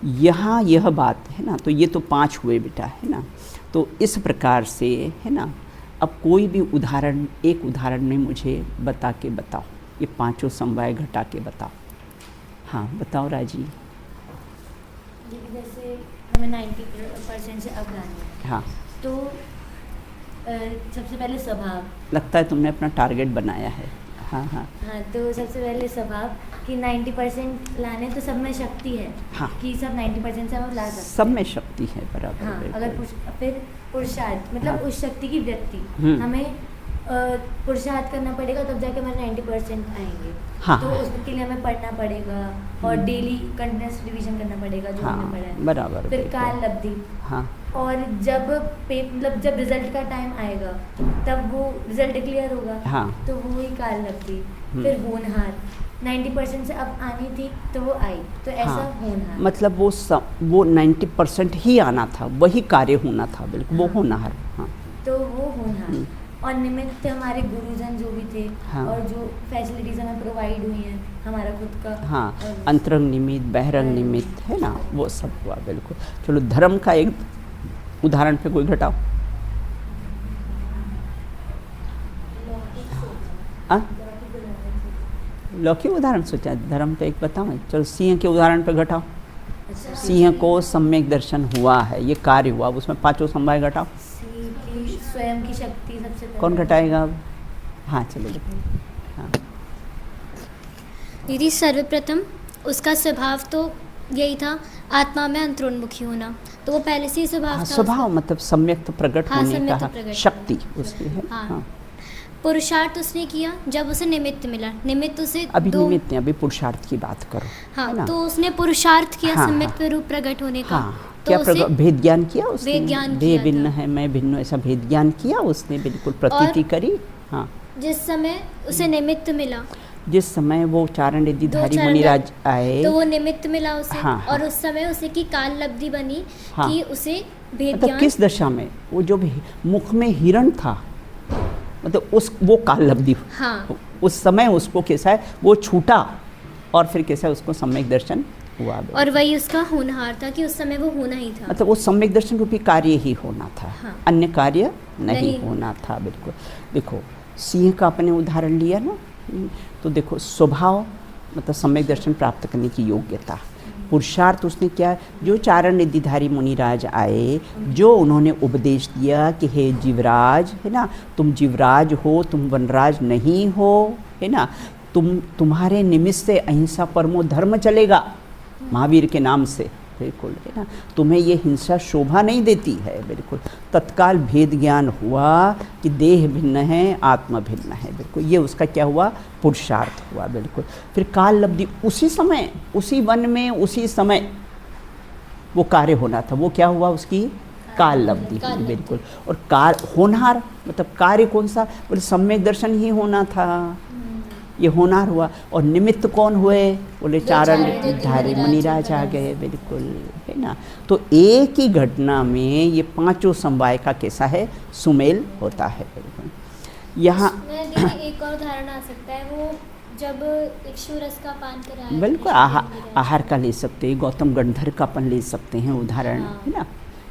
S5: यहाँ यह बात है ना। तो ये तो 5 हुए बेटा, है ना। तो इस प्रकार से है ना। अब कोई भी उदाहरण, एक उदाहरण में मुझे बता के बताओ, ये पांचों समवाय घटा के बताओ। हाँ बताओ राजी।
S2: जैसे हमें 90% से अब लानी है,
S5: हाँ
S2: तो सबसे पहले स्वभाव,
S5: लगता है तुमने अपना टारगेट बनाया है। हाँ हाँ
S2: हाँ, तो सबसे पहले स्वभाव कि 90% लाने, तो सब में शक्ति है।
S5: हाँ।
S2: कि सब 90% से हम ला सकते हैं।
S5: सब में शक्ति है, बराबर।
S2: हाँ,
S5: बिल्कुल।
S2: अगर फिर पुरुषार्थ मतलब
S5: हाँ।
S2: उस शक्ति की व्यक्ति, हमें पुरुषार्थ करना पड़ेगा, तब जाके हमारे 90% आएंगे।
S5: हाँ।
S2: तो उसके लिए हमें पढ़ना पड़ेगा और डेली कंटिन्यूस रिवीजन करना पड़ेगा जो हमने पढ़ा है।
S5: बराबर।
S2: फिर
S5: बिल्कुल।
S2: काल लब्धि,
S5: हाँ
S2: और जब मतलब जब रिजल्ट का टाइम आएगा तब वो रिजल्ट डिक्लेयर होगा।
S5: हाँ।
S2: तो वो ही काल लब्धि। फिर होनहार, 90% से अब आनी थी तो वो आई, तो ऐसा
S5: हाँ।
S2: होनहार।
S5: मतलब वो 90% ही आना था, वही कार्य होना था। बिल्कुल, वो होनहार। हाँ।
S2: तो वो होनहार। और निमित्त हमारे गुरुजन जो भी थे,
S5: हाँ।
S2: और जो फैसिलिटीज हमें प्रोवाइड हुई हैं, हमारा खुद का।
S5: हाँ, अंतरंग निमित्त, बहिरंग निमित्त, है ना, वो सब हुआ। बिल्कुल। चलो धर्म का एक उदाहरण पे कोई घटाओ। लौकिक उदाहरण सोचा, धर्म पे एक बताओ। चलो सिंह के उदाहरण पे घटाओ। सिंह को सम्यक दर्शन हुआ है, ये कार्य हुआ, उसमें पांचों समवाय घटाओ।
S2: स्वयं की शक्ति सबसे पहले।
S5: कौन घटाएगा अब? हाँ चलो। हाँ
S6: दीदी, सर्वप्रथम उसका स्वभाव तो यही था, आत्मा में अंतरोन्मुखी होना। तो वो पहले से ही स्वभाव
S5: हाँ,
S6: था
S5: स्वभाव मतलब सम्यक प्रकट
S6: हाँ,
S5: होने
S6: सम्यक
S5: का
S6: प्रकट।
S5: शक्ति उसकी है।
S6: हाँ।
S5: हाँ।
S6: पुरुषार्थ उसने किया जब उसे निमित्त मिला, निमित्त उसे
S5: अभी
S6: दो
S5: निमित्त नहीं, अभी पुरुषार्थ की बात करो, है
S6: हाँ
S5: ना?
S6: तो उसने पुरुषार्थ किया
S5: हाँ,
S6: सम्यक
S5: हाँ।
S6: रूप प्रकट होने का।
S5: हाँ,
S6: तो
S5: क्या
S6: उसे
S5: भेद ज्ञान किया उसने?
S6: भेद ज्ञान
S5: देह
S6: किया
S5: भिन्न
S6: था।
S5: है, मैं भिन्न, ऐसा भेद ज्ञान किया उसने, बिल्कुल प्रतीति करी। हाँ,
S6: जिस समय उसे निमित्त मिला
S5: जिस समय वो चारण यदिधारी
S6: दो चरण
S5: मुनिराज आए,
S6: तो वो निमित्त मिला उसे।
S5: हाँ, हाँ।
S6: और उस समय उसे की काल लब्धि बनी
S5: हाँ।
S6: कि उसे भेद
S5: मतलब
S6: ज्ञान
S5: किस दशा में? वो जो भी मुख में हिरण था, मतलब उस वो काल लब्धि,
S6: हाँ
S5: उस समय उसको कैसा है वो छूटा और फिर कैसा है उसको सम्यक दर्शन हुआ।
S6: और वही उसका होनहार था कि उस समय वो होना ही था।
S5: मतलब वो सम्यक दर्शन रूपी कार्य ही होना था,
S6: हाँ।
S5: अन्य कार्य नहीं
S6: नहीं।
S5: होना था। बिल्कुल। देखो सिंह का अपने उदाहरण लिया ना, तो देखो स्वभाव मतलब सम्यक दर्शन प्राप्त करने की योग्यता, पुरुषार्थ उसने क्या, जो चारण निधिधारी मुनिराज आए, जो उन्होंने उपदेश दिया कि हे जीवराज, है ना, तुम जीवराज हो, तुम वनराज नहीं हो, है ना, तुम्हारे निमित्त से अहिंसा परमो धर्म चलेगा, महावीर के नाम से, बिल्कुल, है ना, तुम्हें ये हिंसा शोभा नहीं देती है। बिल्कुल तत्काल भेद ज्ञान हुआ कि देह भिन्न है, आत्मा भिन्न है। बिल्कुल ये उसका क्या हुआ, पुरुषार्थ हुआ। बिल्कुल फिर काल लब्धि उसी समय, उसी वन में, उसी समय वो कार्य होना था, वो क्या हुआ, उसकी काल लब्धि। बिल्कुल। और होनहार मतलब कार्य कौन सा, बोले सम्यक दर्शन ही होना था, ये होनहार हुआ। और निमित्त कौन हुए, बोले चारण धारी मुनिराज आ गए। बिल्कुल, है ना। तो एक ही घटना में ये पांचों समवाय का कैसा है, सुमेल होता है। बिल्कुल यहाँ
S6: एक और उदाहरण आ सकता है, वो जब इक्षुरस का पान कराया,
S5: बिल्कुल आहार का ले सकते हैं, गौतम गंधर का अपन ले सकते हैं उदाहरण, है ना,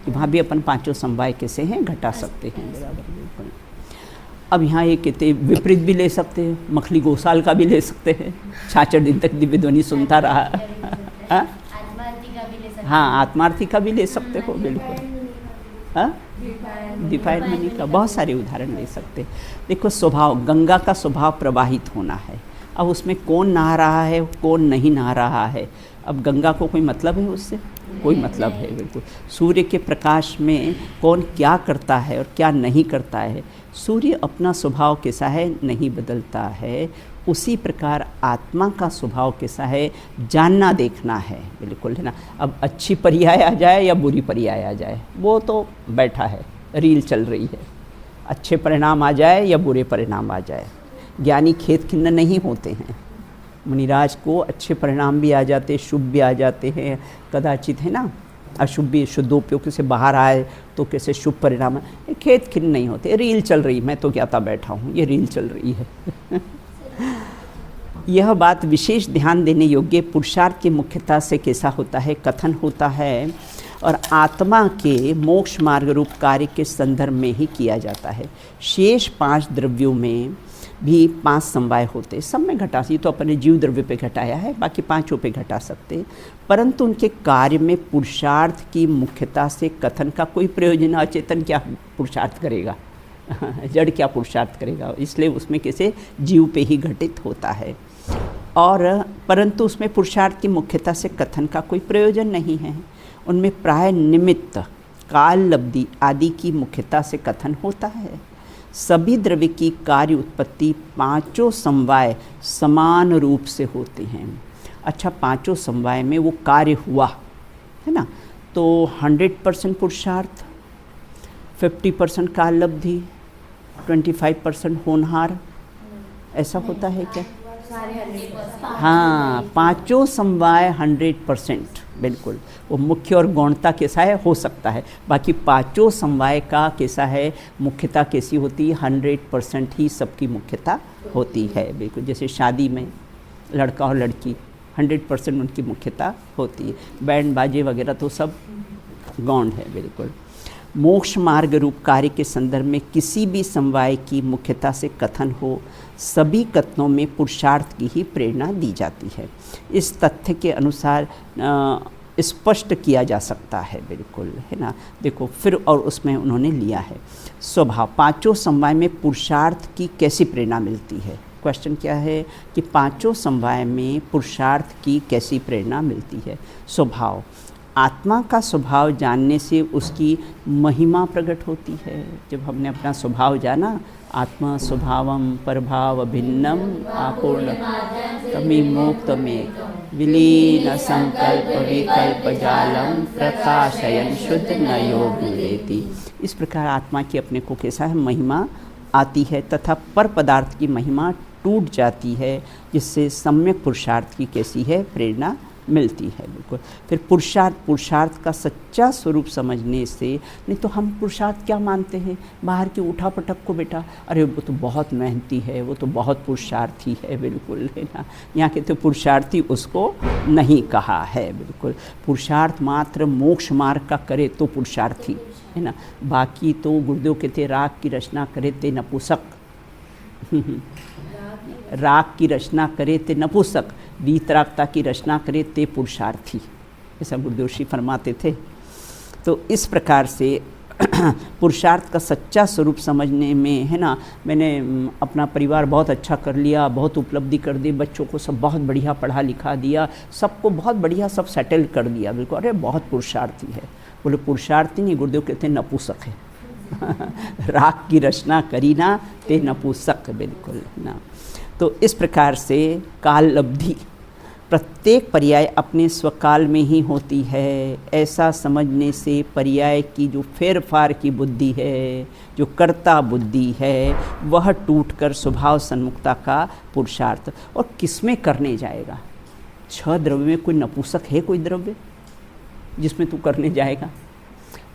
S5: कि वहाँ भी अपन पांचों समवाय कैसे हैं घटा सकते हैं। बराबर। बिल्कुल। अब यहाँ ये कहते विपरीत भी ले सकते हैं, मखली गोसाल का भी ले सकते हैं, 66 दिन तक दिव्य ध्वनि सुनता रहा। हाँ, आत्मार्थी का भी ले सकते हो। बिल्कुल। हाँ, डिफाइड मनी का बहुत सारे उदाहरण ले सकते हैं। देखो स्वभाव, गंगा का स्वभाव प्रवाहित होना है, अब उसमें कौन नहा रहा है, कौन नहीं नहा रहा है, अब गंगा को कोई मतलब है उससे, कोई मतलब है। बिल्कुल। सूर्य के प्रकाश में कौन क्या करता है और क्या नहीं करता है, सूर्य अपना स्वभाव कैसा है नहीं बदलता है, उसी प्रकार आत्मा का स्वभाव कैसा है जानना देखना है। बिल्कुल, है ना। अब अच्छी पर्याय आ जाए या बुरी पर्याय आ जाए, वो तो बैठा है, रील चल रही है, अच्छे परिणाम आ जाए या बुरे परिणाम आ जाए। ज्ञानी खेत खिन्न नहीं होते हैं, मुनिराज को अच्छे परिणाम भी आ जाते, शुभ भी आ जाते हैं, कदाचित, है ना, अशुभ भी, शुद्धोपयोग से बाहर आए तो कैसे शुभ परिणाम है, खेत खिन्न नहीं होते। रील चल रही, मैं तो ज्ञाता बैठा हूँ, ये रील चल रही है। यह बात विशेष ध्यान देने योग्य, पुरुषार्थ की मुख्यता से कैसा होता है, कथन होता है और आत्मा के मोक्ष मार्ग रूप कार्य के संदर्भ में ही किया जाता है। शेष 5 द्रव्यों में भी 5 समवाय होते, सब में घटा, ये तो अपने जीव द्रव्य पे घटाया है, बाकी 5 पे घटा सकते हैं, परंतु उनके कार्य में पुरुषार्थ की मुख्यता से कथन का कोई प्रयोजन, अचेतन क्या पुरुषार्थ करेगा, जड़ क्या पुरुषार्थ करेगा, इसलिए उसमें कैसे जीव पे ही घटित होता है। और परंतु उसमें पुरुषार्थ की मुख्यता से कथन का कोई प्रयोजन नहीं है, उनमें प्राय निमित्त, काल लब्धि आदि की मुख्यता से कथन होता है। सभी द्रव्य की कार्य उत्पत्ति 5 समवाय समान रूप से होते हैं। अच्छा, 5 समवाय में वो कार्य हुआ, है ना, तो 100% पुरुषार्थ, 50% काल लब्धि, 25% होनहार, ऐसा होता है क्या? हाँ, 5 समवाय 100%, बिल्कुल, वो मुख्य और गौणता कैसा है हो सकता है, बाकी 5 समवाय का कैसा है मुख्यता कैसी होती है, 100% ही सबकी मुख्यता होती है। बिल्कुल, जैसे शादी में लड़का और लड़की 100% उनकी मुख्यता होती है, बैंड बाजे वगैरह तो सब गौण है। बिल्कुल। मोक्ष मार्ग रूप कार्य के संदर्भ में किसी भी समवाय की मुख्यता से कथन हो, सभी कथनों में पुरुषार्थ की ही प्रेरणा दी जाती है। इस तथ्य के अनुसार स्पष्ट किया जा सकता है। बिल्कुल, है ना। देखो फिर, और उसमें उन्होंने लिया है स्वभाव, 5 समवाय में पुरुषार्थ की कैसी प्रेरणा मिलती है। क्वेश्चन क्या है कि 5 समवाय में पुरुषार्थ की कैसी प्रेरणा मिलती है। स्वभाव, आत्मा का स्वभाव जानने से उसकी महिमा प्रकट होती है। जब हमने अपना स्वभाव जाना, आत्मा स्वभावम परभाव भिन्नम आपूर्ण तमी मोक्त में विलीन संकल्प विकल्प जालम प्रकाशयन शुद्ध न योग लेती। इस प्रकार आत्मा की अपने को कैसा है, महिमा आती है तथा पर पदार्थ की महिमा टूट जाती है, जिससे सम्यक पुरुषार्थ की कैसी है, प्रेरणा मिलती है। बिल्कुल। फिर पुरुषार्थ का सच्चा स्वरूप समझने से, नहीं तो हम पुरुषार्थ क्या मानते हैं, बाहर की उठा पटक को, बेटा अरे वो तो बहुत मेहनती है, वो तो बहुत पुरुषार्थी है, बिल्कुल है ना। यहाँ के तो पुरुषार्थी उसको नहीं कहा है। बिल्कुल। पुरुषार्थ मात्र मोक्ष मार्ग का करे तो पुरुषार्थी है ना, बाकी तो गुरुदेव कहते राग की रचना करे ते नपुंसक राग की रचना करे ते नपुंसक, वीतरागता की रचना करे ते पुरुषार्थी, ऐसा गुरुदेव श्री फरमाते थे। तो इस प्रकार से पुरुषार्थ का सच्चा स्वरूप समझने में है ना, मैंने अपना परिवार बहुत अच्छा कर लिया, बहुत उपलब्धि कर दी, बच्चों को सब बहुत बढ़िया पढ़ा लिखा दिया, सबको बहुत बढ़िया सब सेटल कर दिया, बिल्कुल अरे बहुत पुरुषार्थी है। बोले पुरुषार्थी नहीं, गुरुदेव कहते नपुंसक है राग की रचना करी ना ते नपुंसक, बिल्कुल ना। तो इस प्रकार से काल लब्धि प्रत्येक पर्याय अपने स्वकाल में ही होती है, ऐसा समझने से पर्याय की जो फेर फार की बुद्धि है, जो कर्ता बुद्धि है, वह टूटकर स्वभाव सन्मुखता का पुरुषार्थ। और किसमें करने जाएगा, 6 द्रव्य में कोई नपुंसक है, कोई द्रव्य जिसमें तू करने जाएगा?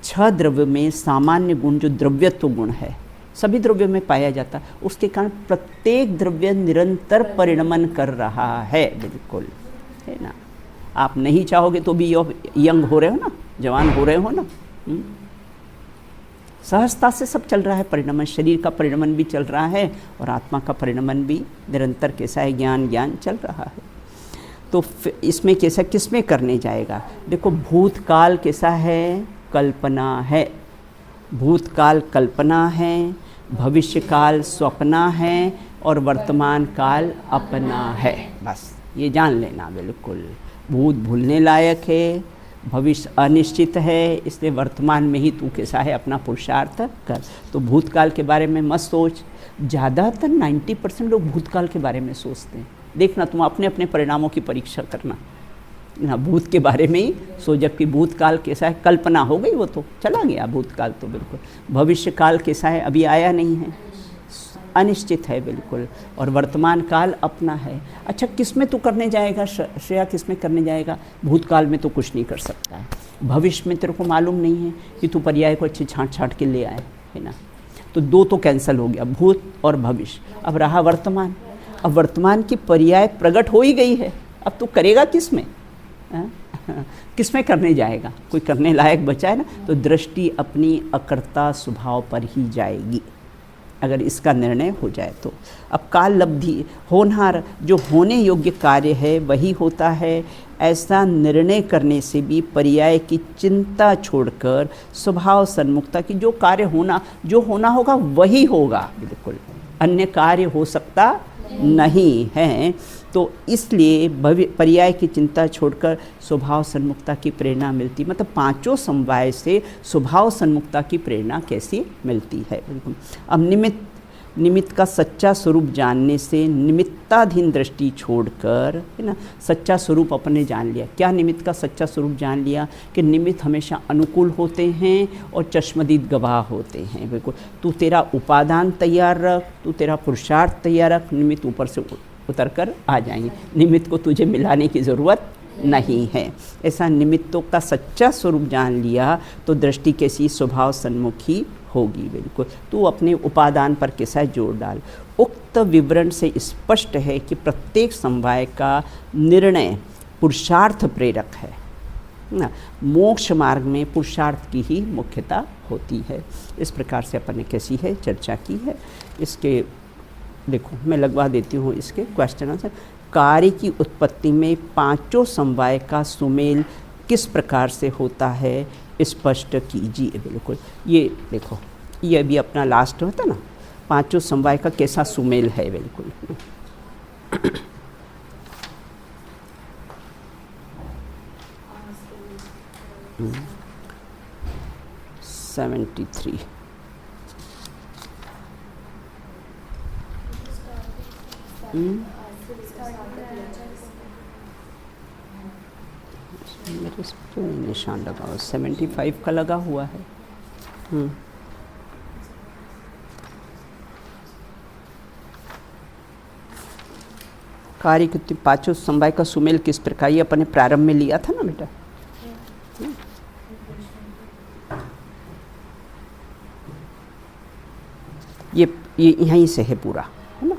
S5: 6 द्रव्य में सामान्य गुण जो द्रव्यत्व गुण है सभी द्रव्यों में पाया जाता, उसके कारण प्रत्येक द्रव्य निरंतर परिणमन कर रहा है, बिल्कुल है ना। आप नहीं चाहोगे तो भी यंग हो रहे हो ना, जवान हो रहे हो ना, सहजता से सब चल रहा है परिणमन, शरीर का परिणमन भी चल रहा है और आत्मा का परिणमन भी निरंतर कैसा है, ज्ञान चल रहा है। तो इसमें कैसा, किसमें करने जाएगा? देखो भूतकाल कैसा है, कल्पना है, भूतकाल कल्पना है, भविष्यकाल स्वप्ना है और वर्तमान काल अपना है। बस ये जान लेना, बिल्कुल। भूत भूलने लायक है, भविष्य अनिश्चित है, इसलिए वर्तमान में ही तू कैसा है अपना पुरुषार्थ कर। तो भूतकाल के बारे में मत सोच। ज़्यादातर 90% लोग भूतकाल के बारे में सोचते हैं। देखना, तुम अपने अपने परिणामों की परीक्षा करना ना, भूत के बारे में ही सो, जबकि भूतकाल कैसा है, कल्पना हो गई, वो तो चला गया भूतकाल तो बिल्कुल। भविष्य काल कैसा है, अभी आया नहीं है, अनिश्चित है बिल्कुल। और वर्तमान काल अपना है। अच्छा किस में तू करने जाएगा श्रेया, किस में करने जाएगा? भूतकाल में तो कुछ नहीं कर सकता है, भविष्य में तेरे को मालूम नहीं है कि तू पर्याय को अच्छे छाँट के ले आए, है ना। तो 2 तो कैंसिल हो गया, भूत और भविष्य। अब रहा वर्तमान। अब वर्तमान की पर्याय प्रकट हो ही गई है, अब तू करेगा किस में, किस में करने जाएगा? कोई करने लायक बचा है ना? तो दृष्टि अपनी अकर्ता स्वभाव पर ही जाएगी, अगर इसका निर्णय हो जाए तो। अब काल लब्धि, होनहार, जो होने योग्य कार्य है वही होता है, ऐसा निर्णय करने से भी पर्याय की चिंता छोड़कर स्वभाव सन्मुखता की जो कार्य होना, जो होना होगा वही होगा, बिल्कुल अन्य कार्य हो सकता नहीं है। तो इसलिए पर्याय की चिंता छोड़कर स्वभाव सन्मुखता की प्रेरणा मिलती। मतलब 5 समवाय से स्वभाव सन्मुखता की प्रेरणा कैसी मिलती है, बिल्कुल। अब निमित्त का सच्चा स्वरूप जानने से निमित्ताधीन दृष्टि छोड़कर, है ना, सच्चा स्वरूप अपने जान लिया। क्या निमित्त का सच्चा स्वरूप जान लिया? कि निमित्त हमेशा अनुकूल होते हैं और चश्मदीद गवाह होते हैं, बिल्कुल। तू तेरा उपादान तैयार रख, तू तेरा पुरुषार्थ तैयार रख, निमित्त ऊपर से उतर कर आ जाएंगे। निमित्त को तुझे मिलाने की ज़रूरत नहीं है। ऐसा निमित्तों का सच्चा स्वरूप जान लिया तो दृष्टि कैसी, स्वभाव सन्मुखी होगी, बिल्कुल। तू अपने उपादान पर कैसा जोर डाल। उक्त विवरण से स्पष्ट है कि प्रत्येक समवाय का निर्णय पुरुषार्थ प्रेरक है ना। मोक्ष मार्ग में पुरुषार्थ की ही मुख्यता होती है। इस प्रकार से अपन ने कैसी है चर्चा की है। इसके देखो मैं लगवा देती हूँ इसके क्वेश्चन आंसर। कार्य की उत्पत्ति में 5 समवाय का सुमेल किस प्रकार से होता है, स्पष्ट कीजिए, बिल्कुल। ये देखो, ये भी अपना लास्ट होता ना, 5 समवाय का कैसा सुमेल है, बिल्कुल।
S1: 73। मेरे इस पर नहीं निशान लगा हुआ, 75 का लगा हुआ है। कार्य कृति पांचों समवाय का सुमेल किस प्रकार, ये अपने प्रारंभ में लिया था ना बेटा। ये यहीं से है पूरा, है ना।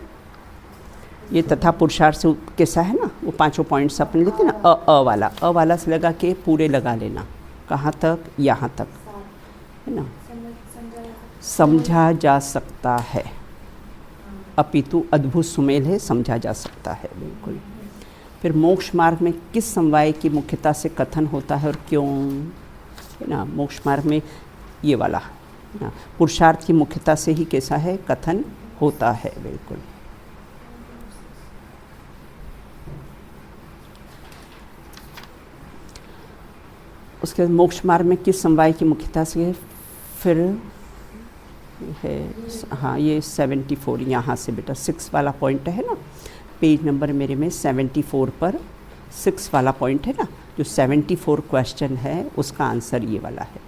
S1: ये तथा पुरुषार्थ से कैसा है ना, वो पांचों पॉइंट्स अपने लेते ना, अ वाला से लगा के पूरे लगा लेना। कहाँ तक? यहाँ तक, है ना। समझा जा सकता है, अपितु अद्भुत सुमेल है, समझा जा सकता है, बिल्कुल। फिर मोक्ष मार्ग में किस समवाय की मुख्यता से कथन होता है और क्यों, है ना। मोक्ष मार्ग में ये वाला, है ना, पुरुषार्थ की मुख्यता से ही कैसा है, कथन होता है, बिल्कुल। उसके बाद मोक्ष मार्ग में किस समवाय की मुख्यता से, फिर है, हाँ ये 74 यहाँ से बेटा 6 वाला पॉइंट है ना, पेज नंबर मेरे में 74 पर 6 वाला पॉइंट है ना, जो 74 क्वेश्चन है उसका आंसर ये वाला है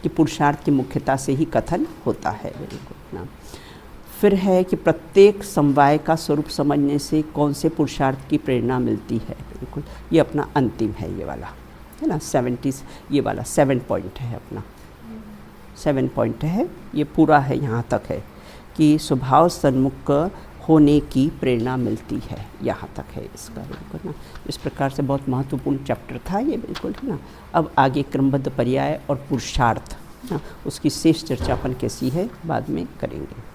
S1: कि पुरुषार्थ की मुख्यता से ही कथन होता है, बिल्कुल ना। फिर है कि प्रत्येक समवाय का स्वरूप समझने से कौन से पुरुषार्थ की प्रेरणा मिलती है, बिल्कुल। ये अपना अंतिम है, ये वाला है ना, 70, ये वाला 7 पॉइंट है अपना, 7 पॉइंट है, ये पूरा है, यहाँ तक है कि स्वभाव सन्मुख होने की प्रेरणा मिलती है, यहाँ तक है इसका, बिल्कुल ना। इस प्रकार से बहुत महत्वपूर्ण चैप्टर था ये, बिल्कुल है ना। अब आगे क्रमबद्ध पर्याय और पुरुषार्थ ना, उसकी शेष चर्चा अपन कैसी है बाद में करेंगे।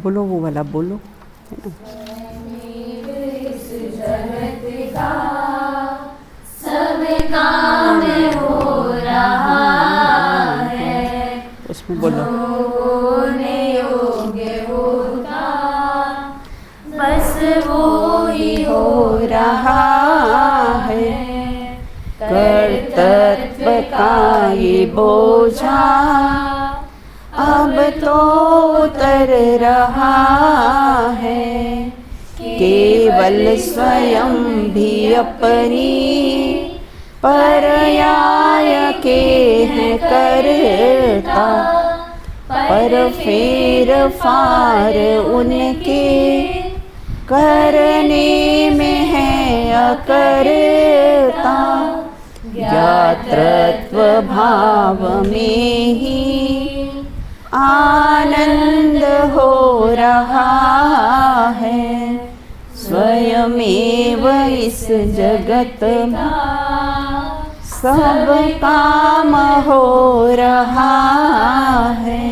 S1: बोलो वो वाला बोलो, है ना।
S2: सब काम हो रहा है,
S1: उसमें बोलो
S2: होने योग्य होता, बस वो ही हो रहा है। कर्तव्य का ये बोझा अब तो उतर रहा है, केवल स्वयं भी अपनी पर्याय के हैं करता, पर फेर फार उनके करने में है अकर्ता। ज्ञातृत्व भाव में ही आनंद हो रहा है, स्वयमेव इस जगत सब काम हो रहा है।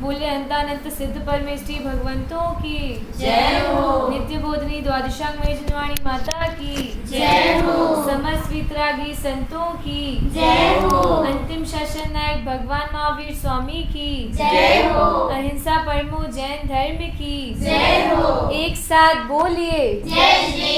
S3: बोले अंतानंत सिद्ध परमेष्ठी भगवंतों की
S2: जय हो।
S3: नित्य बोधनी द्वादशांगमयी जनवाणी माता की
S2: जय हो।
S3: समस्त वितरागी संतों की
S2: जय हो।
S3: अंतिम शासन नायक भगवान महावीर स्वामी की
S2: जय हो।
S3: अहिंसा परमो जैन धर्म की
S2: जय हो।
S3: एक साथ बोलिए
S2: जय श्री